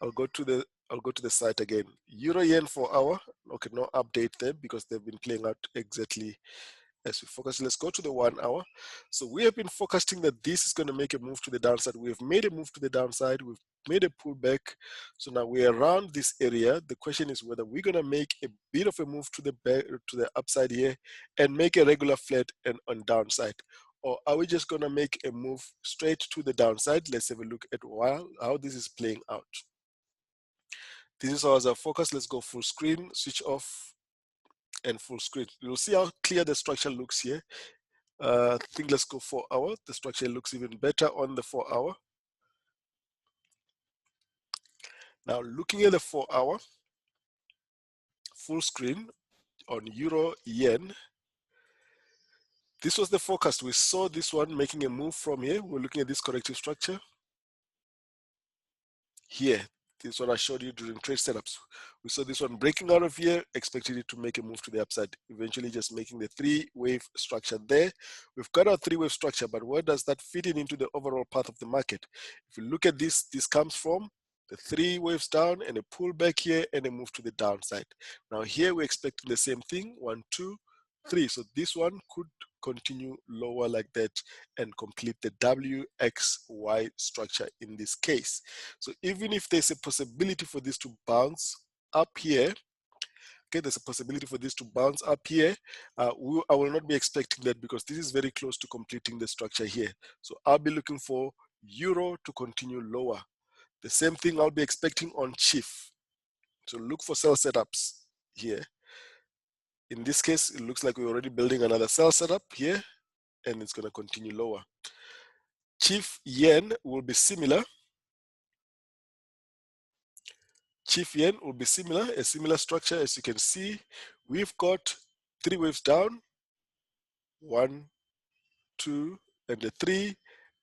I'll go to the site again. Euro yen 4 hour. Okay, no update there because they've been playing out exactly as we focus. Let's go to the 1 hour. So we have been focusing that this is going to make a move to the downside. We've made a move to the downside. We've made a pullback. So now we're around this area. The question is whether we're going to make a bit of a move to the upside here and make a regular flat and on downside. Or are we just going to make a move straight to the downside? Let's have a look at how this is playing out. This is our focus. Let's go full screen, switch off, and full screen. You'll see how clear the structure looks here. I think let's go 4 hour. The structure looks even better on the 4 hour. Now looking at the 4 hour, full screen on Euro Yen. This was the focus. We saw this one making a move from here. We're looking at this corrective structure here. This is what I showed you during trade setups. We saw this one breaking out of here, expected it to make a move to the upside, eventually just making the three-wave structure there. We've got our three-wave structure, but where does that fit in into the overall path of the market? If you look at this, this comes from the three waves down and a pullback here and a move to the downside. Now here we're expecting the same thing, 1, 2, 3. So this one could continue lower like that and complete the WXY structure in this case. So even if there's a possibility for this to bounce up here, okay, there's a possibility for this to bounce up here. I will not be expecting that because this is very close to completing the structure here. So I'll be looking for Euro to continue lower. The same thing I'll be expecting on CHF. So look for sell setups here. In this case, it looks like we're already building another sell setup here, and it's going to continue lower. CHF yen will be similar. CHF yen will be similar, a similar structure. As you can see, we've got 3 waves down, 1, 2, and the 3,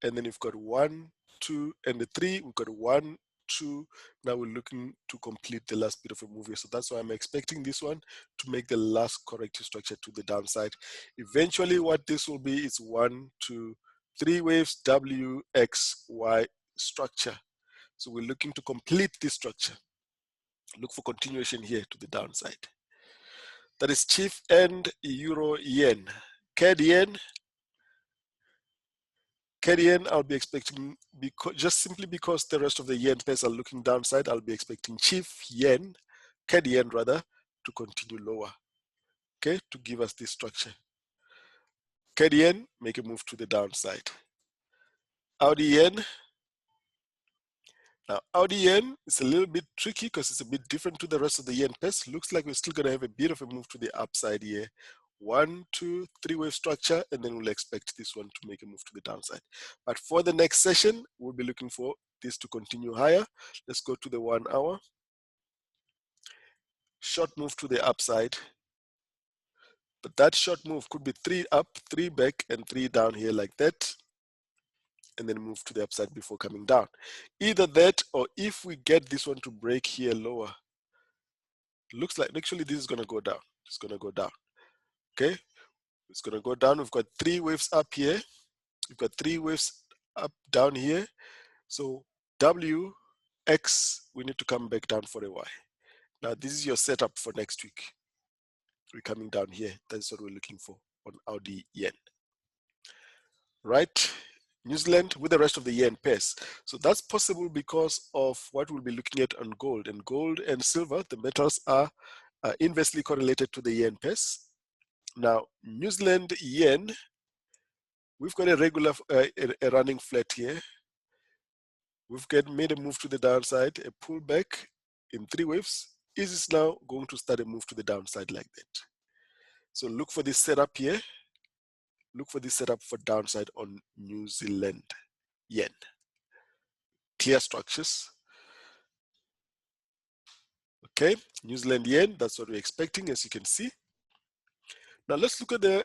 and then you've got 1, 2, and the 3. We've got 1, 2. Now we're looking to complete the last bit of a move here. So that's why I'm expecting this one to make the last corrective structure to the downside. Eventually, what this will be is 1, 2, 3 waves W, X, Y structure. So we're looking to complete this structure. Look for continuation here to the downside. That is CHF and Euro Yen. CAD Yen. CAD Yen, I'll be expecting, just simply because the rest of the yen pairs are looking downside, I'll be expecting CHF Yen, CAD Yen rather, to continue lower, okay, to give us this structure. CAD Yen, make a move to the downside. AUD Yen. Now, AUD Yen is a little bit tricky because it's a bit different to the rest of the yen pairs. Looks like we're still going to have a bit of a move to the upside here. 1, 2, 3 wave structure, and then we'll expect this one to make a move to the downside. But for the next session, we'll be looking for this to continue higher. Let's go to the 1 hour. Short move to the upside. But that short move could be 3 up, 3 back, and 3 down here like that, and then move to the upside before coming down. Either that, or if we get this one to break here lower, looks like actually this is going to go down. It's going to go down. Okay, it's going to go down. We've got 3 waves up here. We've got 3 waves up down here. So W, X, we need to come back down for a Y. Now this is your setup for next week. We're coming down here. That's what we're looking for on AUD Yen. Right? New Zealand with the rest of the yen pairs. So that's possible because of what we'll be looking at on gold. And gold and silver, the metals are inversely correlated to the yen pairs. Now, New Zealand yen, we've got a regular a running flat here. We've made a move to the downside, a pullback in 3 waves. Is this now going to start a move to the downside like that? So look for this setup here. Look for this setup for downside on New Zealand yen. Clear structures. Okay, New Zealand yen, that's what we're expecting, as you can see. Now let's look at the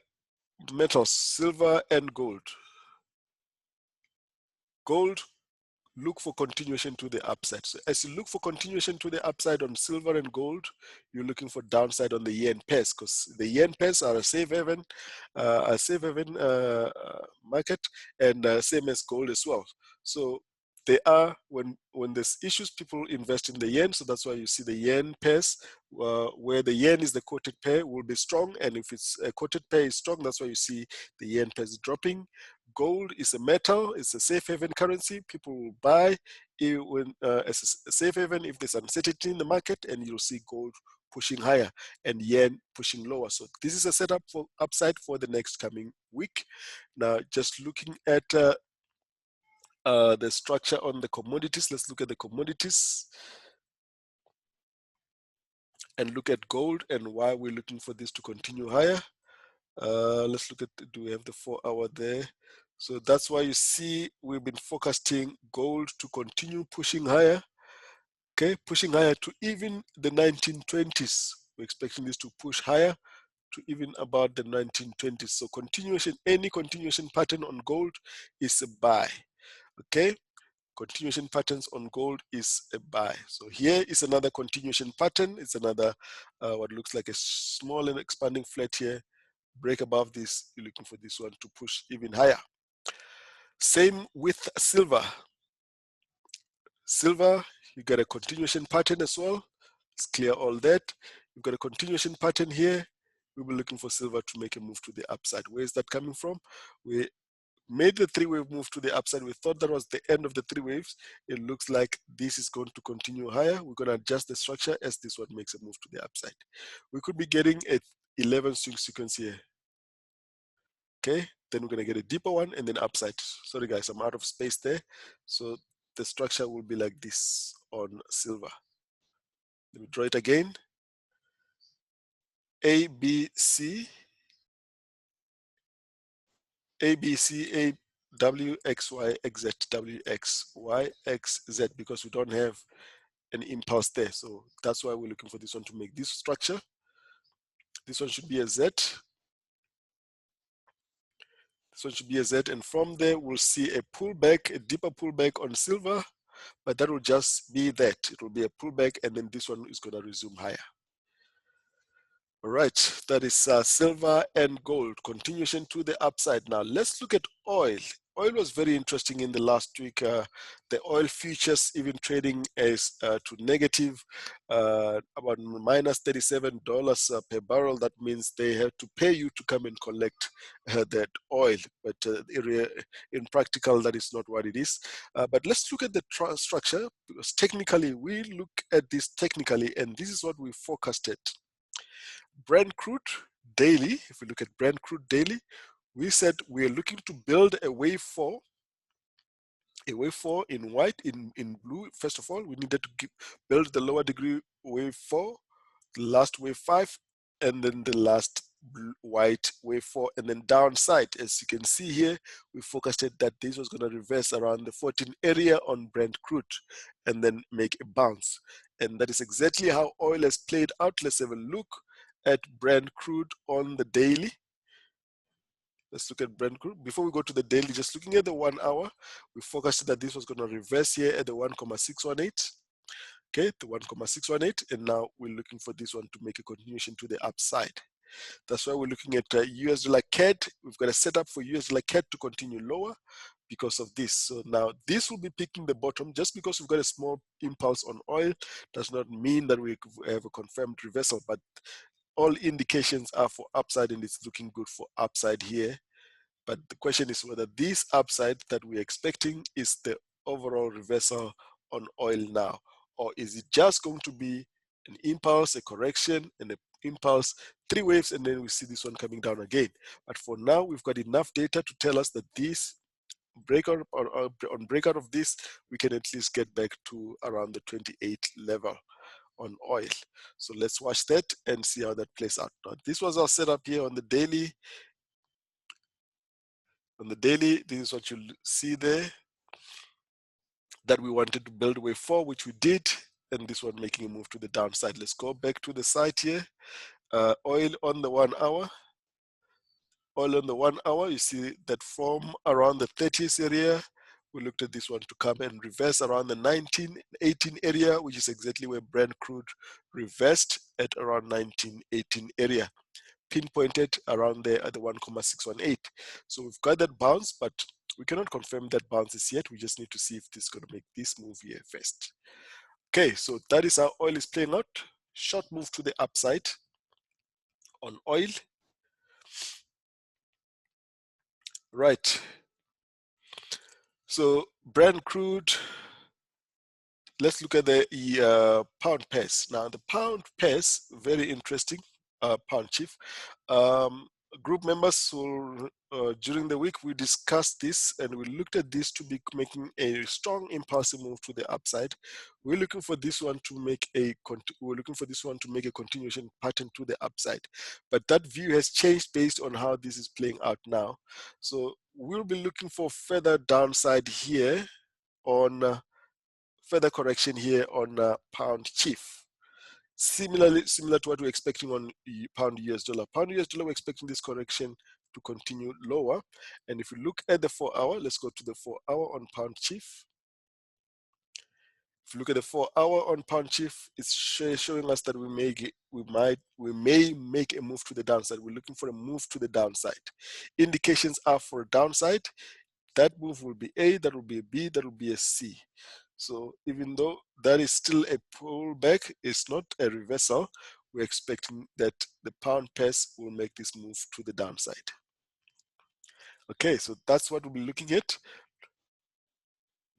metals, silver and gold. Gold, look for continuation to the upside. So as you look for continuation to the upside on silver and gold, you're looking for downside on the yen pairs, because the yen pairs are a safe haven market, and same as gold as well. So they are, when there's issues, people invest in the yen. So that's why you see the yen pairs, where the yen is the quoted pair, will be strong. And if it's a quoted pair is strong, that's why you see the yen pairs dropping. Gold is a metal, it's a safe haven currency. People will buy as a safe haven if there's uncertainty in the market, and you'll see gold pushing higher and yen pushing lower. So this is a setup for upside for the next coming week. Now, just looking at the structure on the commodities, let's look at the commodities and look at gold and why we're looking for this to continue higher. Let's look at, do we have the 4 hour there? So that's why you see we've been forecasting gold to continue pushing higher. Okay, pushing higher to even the 1920s. We're expecting this to push higher to even about the 1920s. So continuation, any continuation pattern on gold is a buy. Okay, continuation patterns on gold is a buy. So here is another continuation pattern. It's another what looks like a small and expanding flat here. Break above this, you're looking for this one to push even higher. Same with silver. Silver, you got a continuation pattern as well. Let's clear all that. You've got a continuation pattern here. We'll be looking for silver to make a move to the upside. Where is that coming from? We made the 3-wave move to the upside. We thought that was the end of the 3 waves. It looks like this is going to continue higher. We're going to adjust the structure as this one makes a move to the upside. We could be getting a 11 swing sequence here. Okay, then we're going to get a deeper one and then upside. Sorry guys, I'm out of space there. So the structure will be like this on silver. Let me draw it again. A, B, C, A, B, C, A, W, X, Y, X, Z, W, X, Y, X, Z, because we don't have an impulse there. So that's why we're looking for this one to make this structure. This one should be a Z. This one should be a Z, and from there we'll see a pullback, a deeper pullback on silver, but that will just be that. It will be a pullback, and then this one is going to resume higher. All right, that is silver and gold. Continuation to the upside. Now let's look at oil. Oil was very interesting in the last week. The oil futures even trading as to negative, about minus $37 per barrel. That means they have to pay you to come and collect that oil. But in practical, that is not what it is. But let's look at the structure, because technically, we look at this technically, and this is what we forecasted. Brent crude daily, if we look at Brent crude daily, we said we are looking to build a wave 4 in white, in blue. First of all, we needed to build the lower degree wave 4, the last wave 5, and then the last white wave 4, and then downside. As you can see here, we forecasted that this was going to reverse around the 14 area on Brent crude and then make a bounce. And that is exactly how oil has played out. Let's have a look at Brent crude on the daily. Let's look at Brent crude. Before we go to the daily, just looking at the 1 hour, we focused that this was going to reverse here at the 1,618. Okay, the 1,618, and now we're looking for this one to make a continuation to the upside. That's why we're looking at USDCAD. We've got a setup for USDCAD to continue lower because of this. So now this will be picking the bottom. Just because we've got a small impulse on oil does not mean that we have a confirmed reversal, but all indications are for upside, and it's looking good for upside here. But the question is whether this upside that we're expecting is the overall reversal on oil now, or is it just going to be an impulse, a correction, and an impulse, 3 waves, and then we see this one coming down again. But for now, we've got enough data to tell us that this breakout, on breakout of this, we can at least get back to around the 28 level on oil. So let's watch that and see how that plays out. Now, this was our setup here on the daily. On the daily, this is what you'll see there, that we wanted to build wave 4, which we did, and this one making a move to the downside. Let's go back to the site here. Oil on the 1 hour. Oil on the 1 hour, you see that from around the 30s area, we looked at this one to come and reverse around the 1918 area, which is exactly where Brent crude reversed at around 1918 area, pinpointed around there at the 1,618. So we've got that bounce, but we cannot confirm that bounces yet. We just need to see if this is going to make this move here first. Okay, so that is how oil is playing out. Short move to the upside on oil. Right. So Brent crude, let's look at the pound pairs. Now the pound pairs, very interesting, pound chief. Group members will, during the week, we discussed this and we looked at this to be making a strong impulsive move to the upside. We're looking for this one to make a continuation pattern to the upside. But that view has changed based on how this is playing out now. So we'll be looking for further downside here on further correction here on pound chief. Similar to what we're expecting on pound US dollar. Pound US dollar, we're expecting this correction to continue lower. And if we look at the 4 hour, let's go to the 4 hour on pound chief. If you look at the 4 hour on pound chief, it's showing us that we may make a move to the downside. We're looking for a move to the downside. Indications are for a downside. That move will be A, that will be a B, that will be a C. So even though that is still a pullback, it's not a reversal, we're expecting that the pound pairs will make this move to the downside. Okay, so that's what we'll be looking at.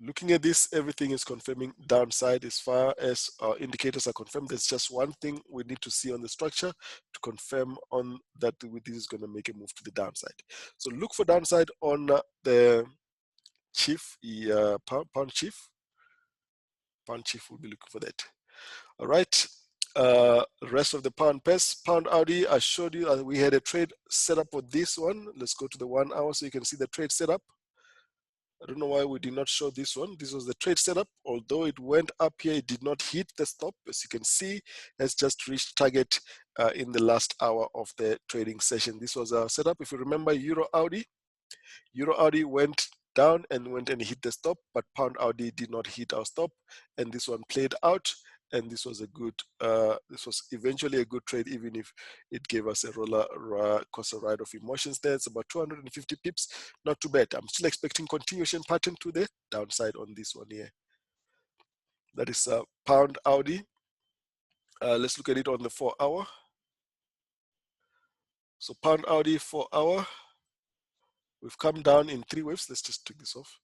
Looking at this, everything is confirming downside as far as our indicators are confirmed. There's just one thing we need to see on the structure to confirm on that this is going to make a move to the downside. So look for downside on the chief, pound chief. Pound chief will be looking for that. All right. Rest of the pound pairs, pound Audi, I showed you we had a trade set up for this one. Let's go to the 1 hour so you can see the trade setup. I don't know why we did not show this one. This was the trade setup. Although it went up here, it did not hit the stop. As you can see, has just reached target in the last hour of the trading session. This was our setup. If you remember EURUSD, EURUSD went down and went and hit the stop, but pound AUD did not hit our stop, and this one played out. And this was a good, this was eventually a good trade, even if it gave us a roller coaster ride of emotions there. It's about 250 pips, not too bad. I'm still expecting continuation pattern to the downside on this one here. That is pound AUD. Let's look at it on the 4 hour. So pound AUD 4 hour, we've come down in 3 waves. Let's just take this off.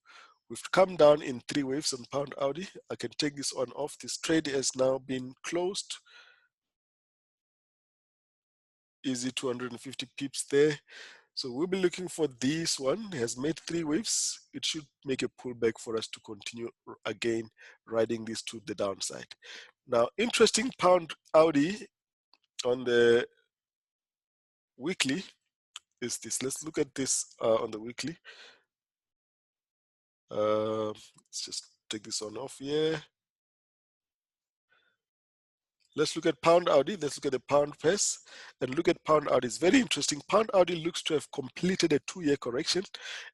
We've come down in 3 waves on pound AUD. I can take this on off. This trade has now been closed. Easy 250 pips there. So we'll be looking for this one. It has made 3 waves. It should make a pullback for us to continue again riding this to the downside. Now, interesting pound AUD on the weekly is this. Let's look at this on the weekly. Let's just take this on off here. Let's look at pound AUD. Let's look at the pound pairs and look at pound AUD. It's very interesting. Pound AUD looks to have completed a 2-year correction,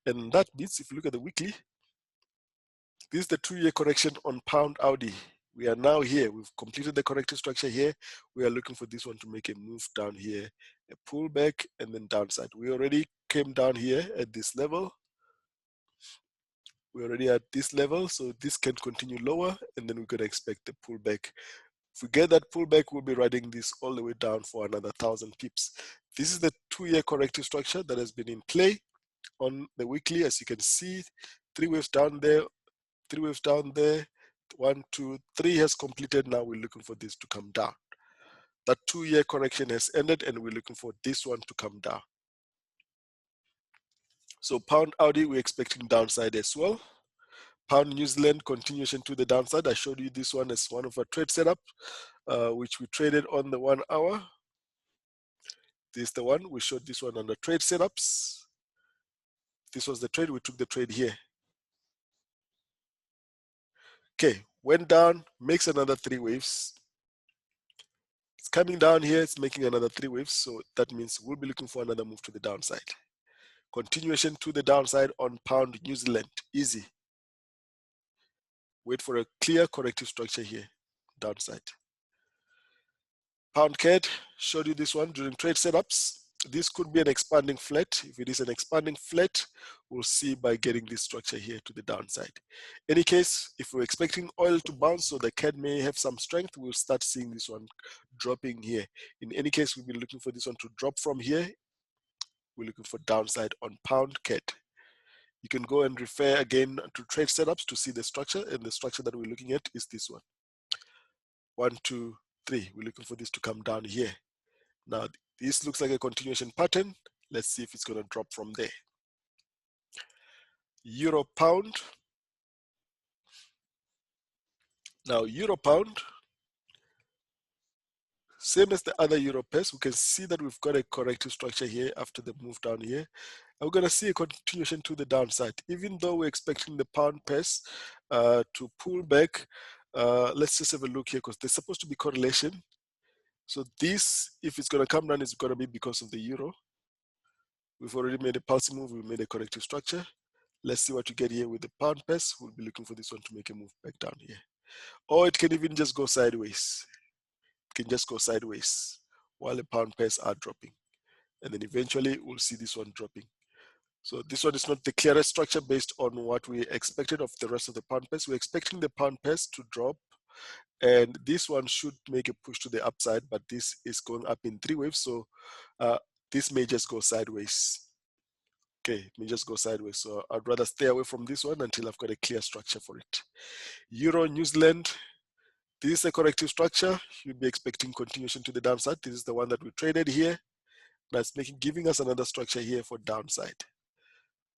and that means if you look at the weekly, this is the 2-year correction on pound AUD. We are now here. We've completed the corrective structure here. We are looking for this one to make a move down here, a pullback, and then downside. We already came down here at this level. We're already at this level, so this can continue lower, and then we're going to expect the pullback. If we get that pullback, we'll be riding this all the way down for another 1,000 pips. This is the 2-year corrective structure that has been in play on the weekly. As you can see, 3 waves down there, 3 waves down there, 1, 2, 3 has completed. Now we're looking for this to come down. That 2-year correction has ended, and we're looking for this one to come down. So pound AUD, we're expecting downside as well. Pound New Zealand, continuation to the downside. I showed you this one as one of our trade setup, which we traded on the 1 hour. This is the one. We showed this one on the trade setups. This was the trade. We took the trade here. Okay, went down, makes another 3 waves. It's coming down here. It's making another 3 waves. So that means we'll be looking for another move to the downside. Continuation to the downside on pound New Zealand. Easy. Wait for a clear corrective structure here. Downside. Pound CAD, showed you this one during trade setups. This could be an expanding flat. If it is an expanding flat, we'll see by getting this structure here to the downside. In any case, if we're expecting oil to bounce, so the CAD may have some strength, we'll start seeing this one dropping here. In any case, we'll be looking for this one to drop from here. We're looking for downside on pound CAD. You can go and refer again to trade setups to see the structure, and the structure that we're looking at is this one. 1, 2, 3. We're looking for this to come down here. Now, this looks like a continuation pattern. Let's see if it's going to drop from there. Euro pound. Now, euro pound, same as the other euro pairs, we can see that we've got a corrective structure here after the move down here. And we're going to see a continuation to the downside. Even though we're expecting the pound pairs to pull back, let's just have a look here because there's supposed to be correlation. So this, if it's going to come down, it's going to be because of the euro. We've already made a pulse move. We made a corrective structure. Let's see what you get here with the pound pairs. We'll be looking for this one to make a move back down here. Or it can even just go sideways. It can just go sideways while the pound pairs are dropping. And then eventually we'll see this one dropping. So this one is not the clearest structure based on what we expected of the rest of the pound pairs. We're expecting the pound pairs to drop. And this one should make a push to the upside, but this is going up in 3 waves. So this may just go sideways. Okay, it may just go sideways. So I'd rather stay away from this one until I've got a clear structure for it. Euro New Zealand, this is a corrective structure. You'd be expecting continuation to the downside. This is the one that we traded here. That's giving us another structure here for downside.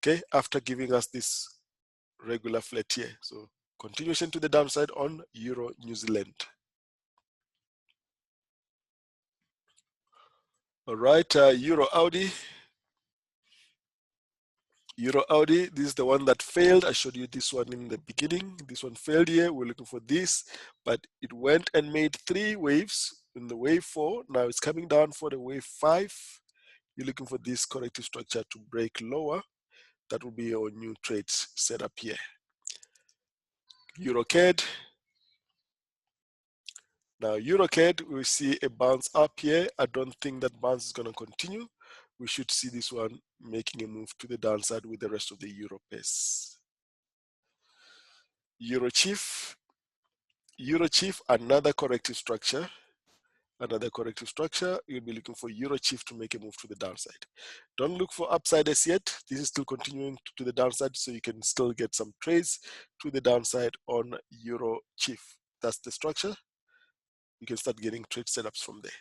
Okay, after giving us this regular flat here. So continuation to the downside on Euro New Zealand. All right, Euro Audi. EURAUD, this is the one that failed. I showed you this one in the beginning. This one failed here. We're looking for this, but it went and made 3 waves in the wave 4. Now it's coming down for the wave 5. You're looking for this corrective structure to break lower. That will be your new trades setup here. EuroCAD. Now EuroCAD, we see a bounce up here. I don't think that bounce is going to continue. We should see this one making a move to the downside with the rest of the euro pairs. EURJPY, another corrective structure. Another corrective structure. You'll be looking for EURJPY to make a move to the downside. Don't look for upside as yet. This is still continuing to the downside, so you can still get some trades to the downside on EURJPY. That's the structure. You can start getting trade setups from there.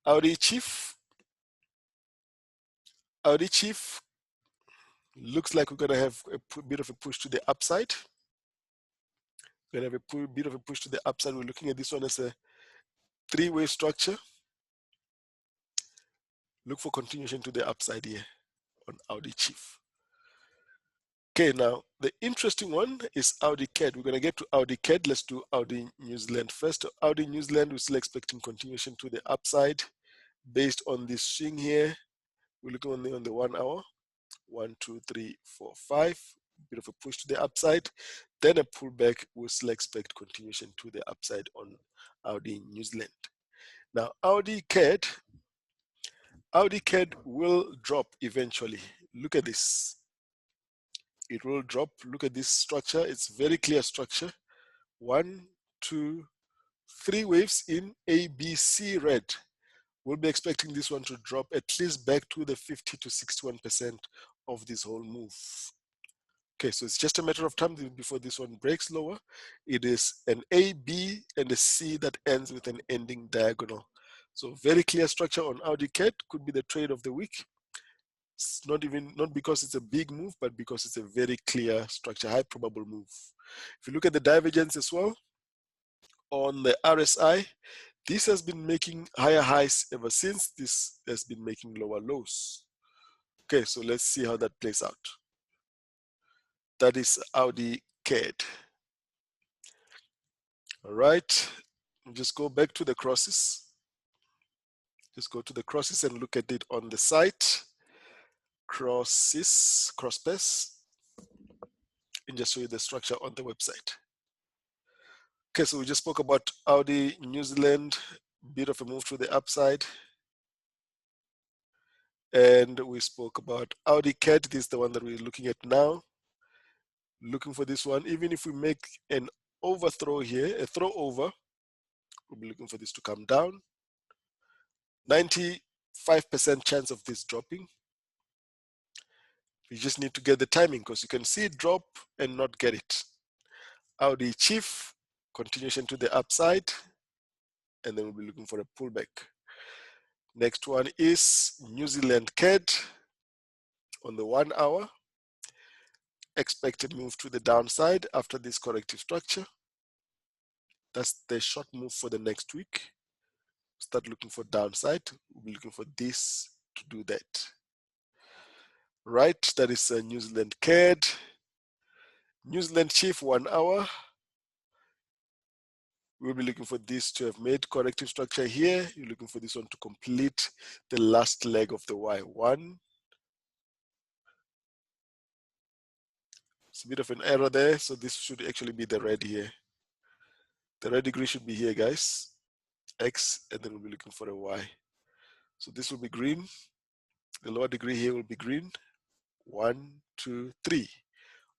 AUDJPY looks like we're going to have a bit of a push to the upside. We're going to have a bit of a push to the upside. We're looking at this one as a 3-wave structure. Look for continuation to the upside here on AUDJPY. Okay, now the interesting one is AUDCAD. We're going to get to AUDCAD. Let's do Audi New Zealand first. Audi New Zealand, we're still expecting continuation to the upside based on this swing here. We're looking only on the 1 hour. 1, 2, 3, 4, 5. Bit of a push to the upside. Then a pullback. We'll still expect continuation to the upside on Audi New Zealand. Now AUDCAD will drop eventually. Look at this. It will drop. Look at this structure. It's very clear structure. 1, 2, 3 waves in ABC red. We'll be expecting this one to drop at least back to the 50 to 61% of this whole move. Okay, so it's just a matter of time before this one breaks lower. It is an A, B, and a C that ends with an ending diagonal. So very clear structure on AUDCAD, could be the trade of the week. It's not because it's a big move, but because it's a very clear structure, high probable move. If you look at the divergence as well, on the RSI, this has been making higher highs ever since. This has been making lower lows. Okay, so let's see how that plays out. That is AUDCAD. All right, just go back to the crosses. Just go to the crosses and look at it on the site. Crosses, cross pairs, and just show you the structure on the website. Okay, so we just spoke about Audi New Zealand, bit of a move to the upside. And we spoke about AUDCAD. This is the one that we're looking at now. Looking for this one. Even if we make an overthrow here, a throw over, we'll be looking for this to come down. 95% chance of this dropping. You just need to get the timing because you can see it drop and not get it. AUDJPY, continuation to the upside, and then we'll be looking for a pullback. Next one is New Zealand CAD on the 1 hour. Expected move to the downside after this corrective structure. That's the short move for the next week. Start looking for downside. We'll be looking for this to do that. Right, that is New Zealand CAD. New Zealand JPY 1 hour. We'll be looking for this to have made corrective structure here. You're looking for this one to complete the last leg of the Y1. It's a bit of an error there, so this should actually be the red here. The red degree should be here, guys. X, and then we'll be looking for a Y. So this will be green. The lower degree here will be green. 1, 2, 3.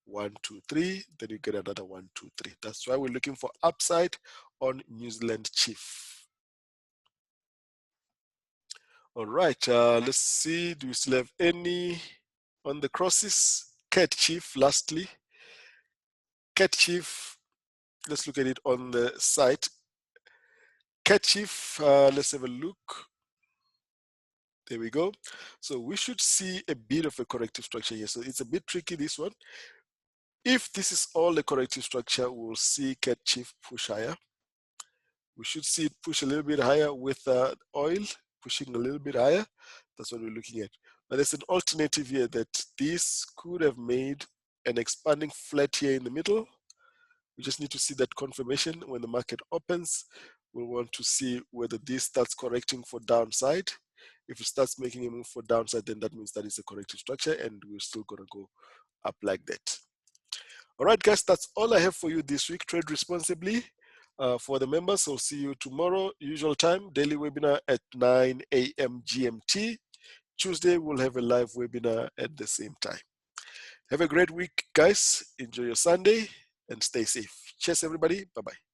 1, 2, 3. Then you get another 1, 2, 3. That's why we're looking for upside on New Zealand JPY. All right, let's see. Do we still have any on the crosses? CADJPY, lastly. CADJPY, let's look at it on the site. CADJPY, let's have a look. There we go. So we should see a bit of a corrective structure here. So it's a bit tricky, this one. If this is all the corrective structure, we'll see CADJPY push higher. We should see it push a little bit higher with oil pushing a little bit higher. That's what we're looking at. But there's an alternative here that this could have made an expanding flat here in the middle. We just need to see that confirmation when the market opens. We'll want to see whether this starts correcting for downside. If it starts making a move for downside, then that means that is a corrective structure and we're still gonna go up like that. All right, guys, that's all I have for you this week. Trade responsibly for the members. So see you tomorrow, usual time, daily webinar at 9 a.m. GMT. Tuesday, we'll have a live webinar at the same time. Have a great week, guys. Enjoy your Sunday and stay safe. Cheers, everybody. Bye-bye.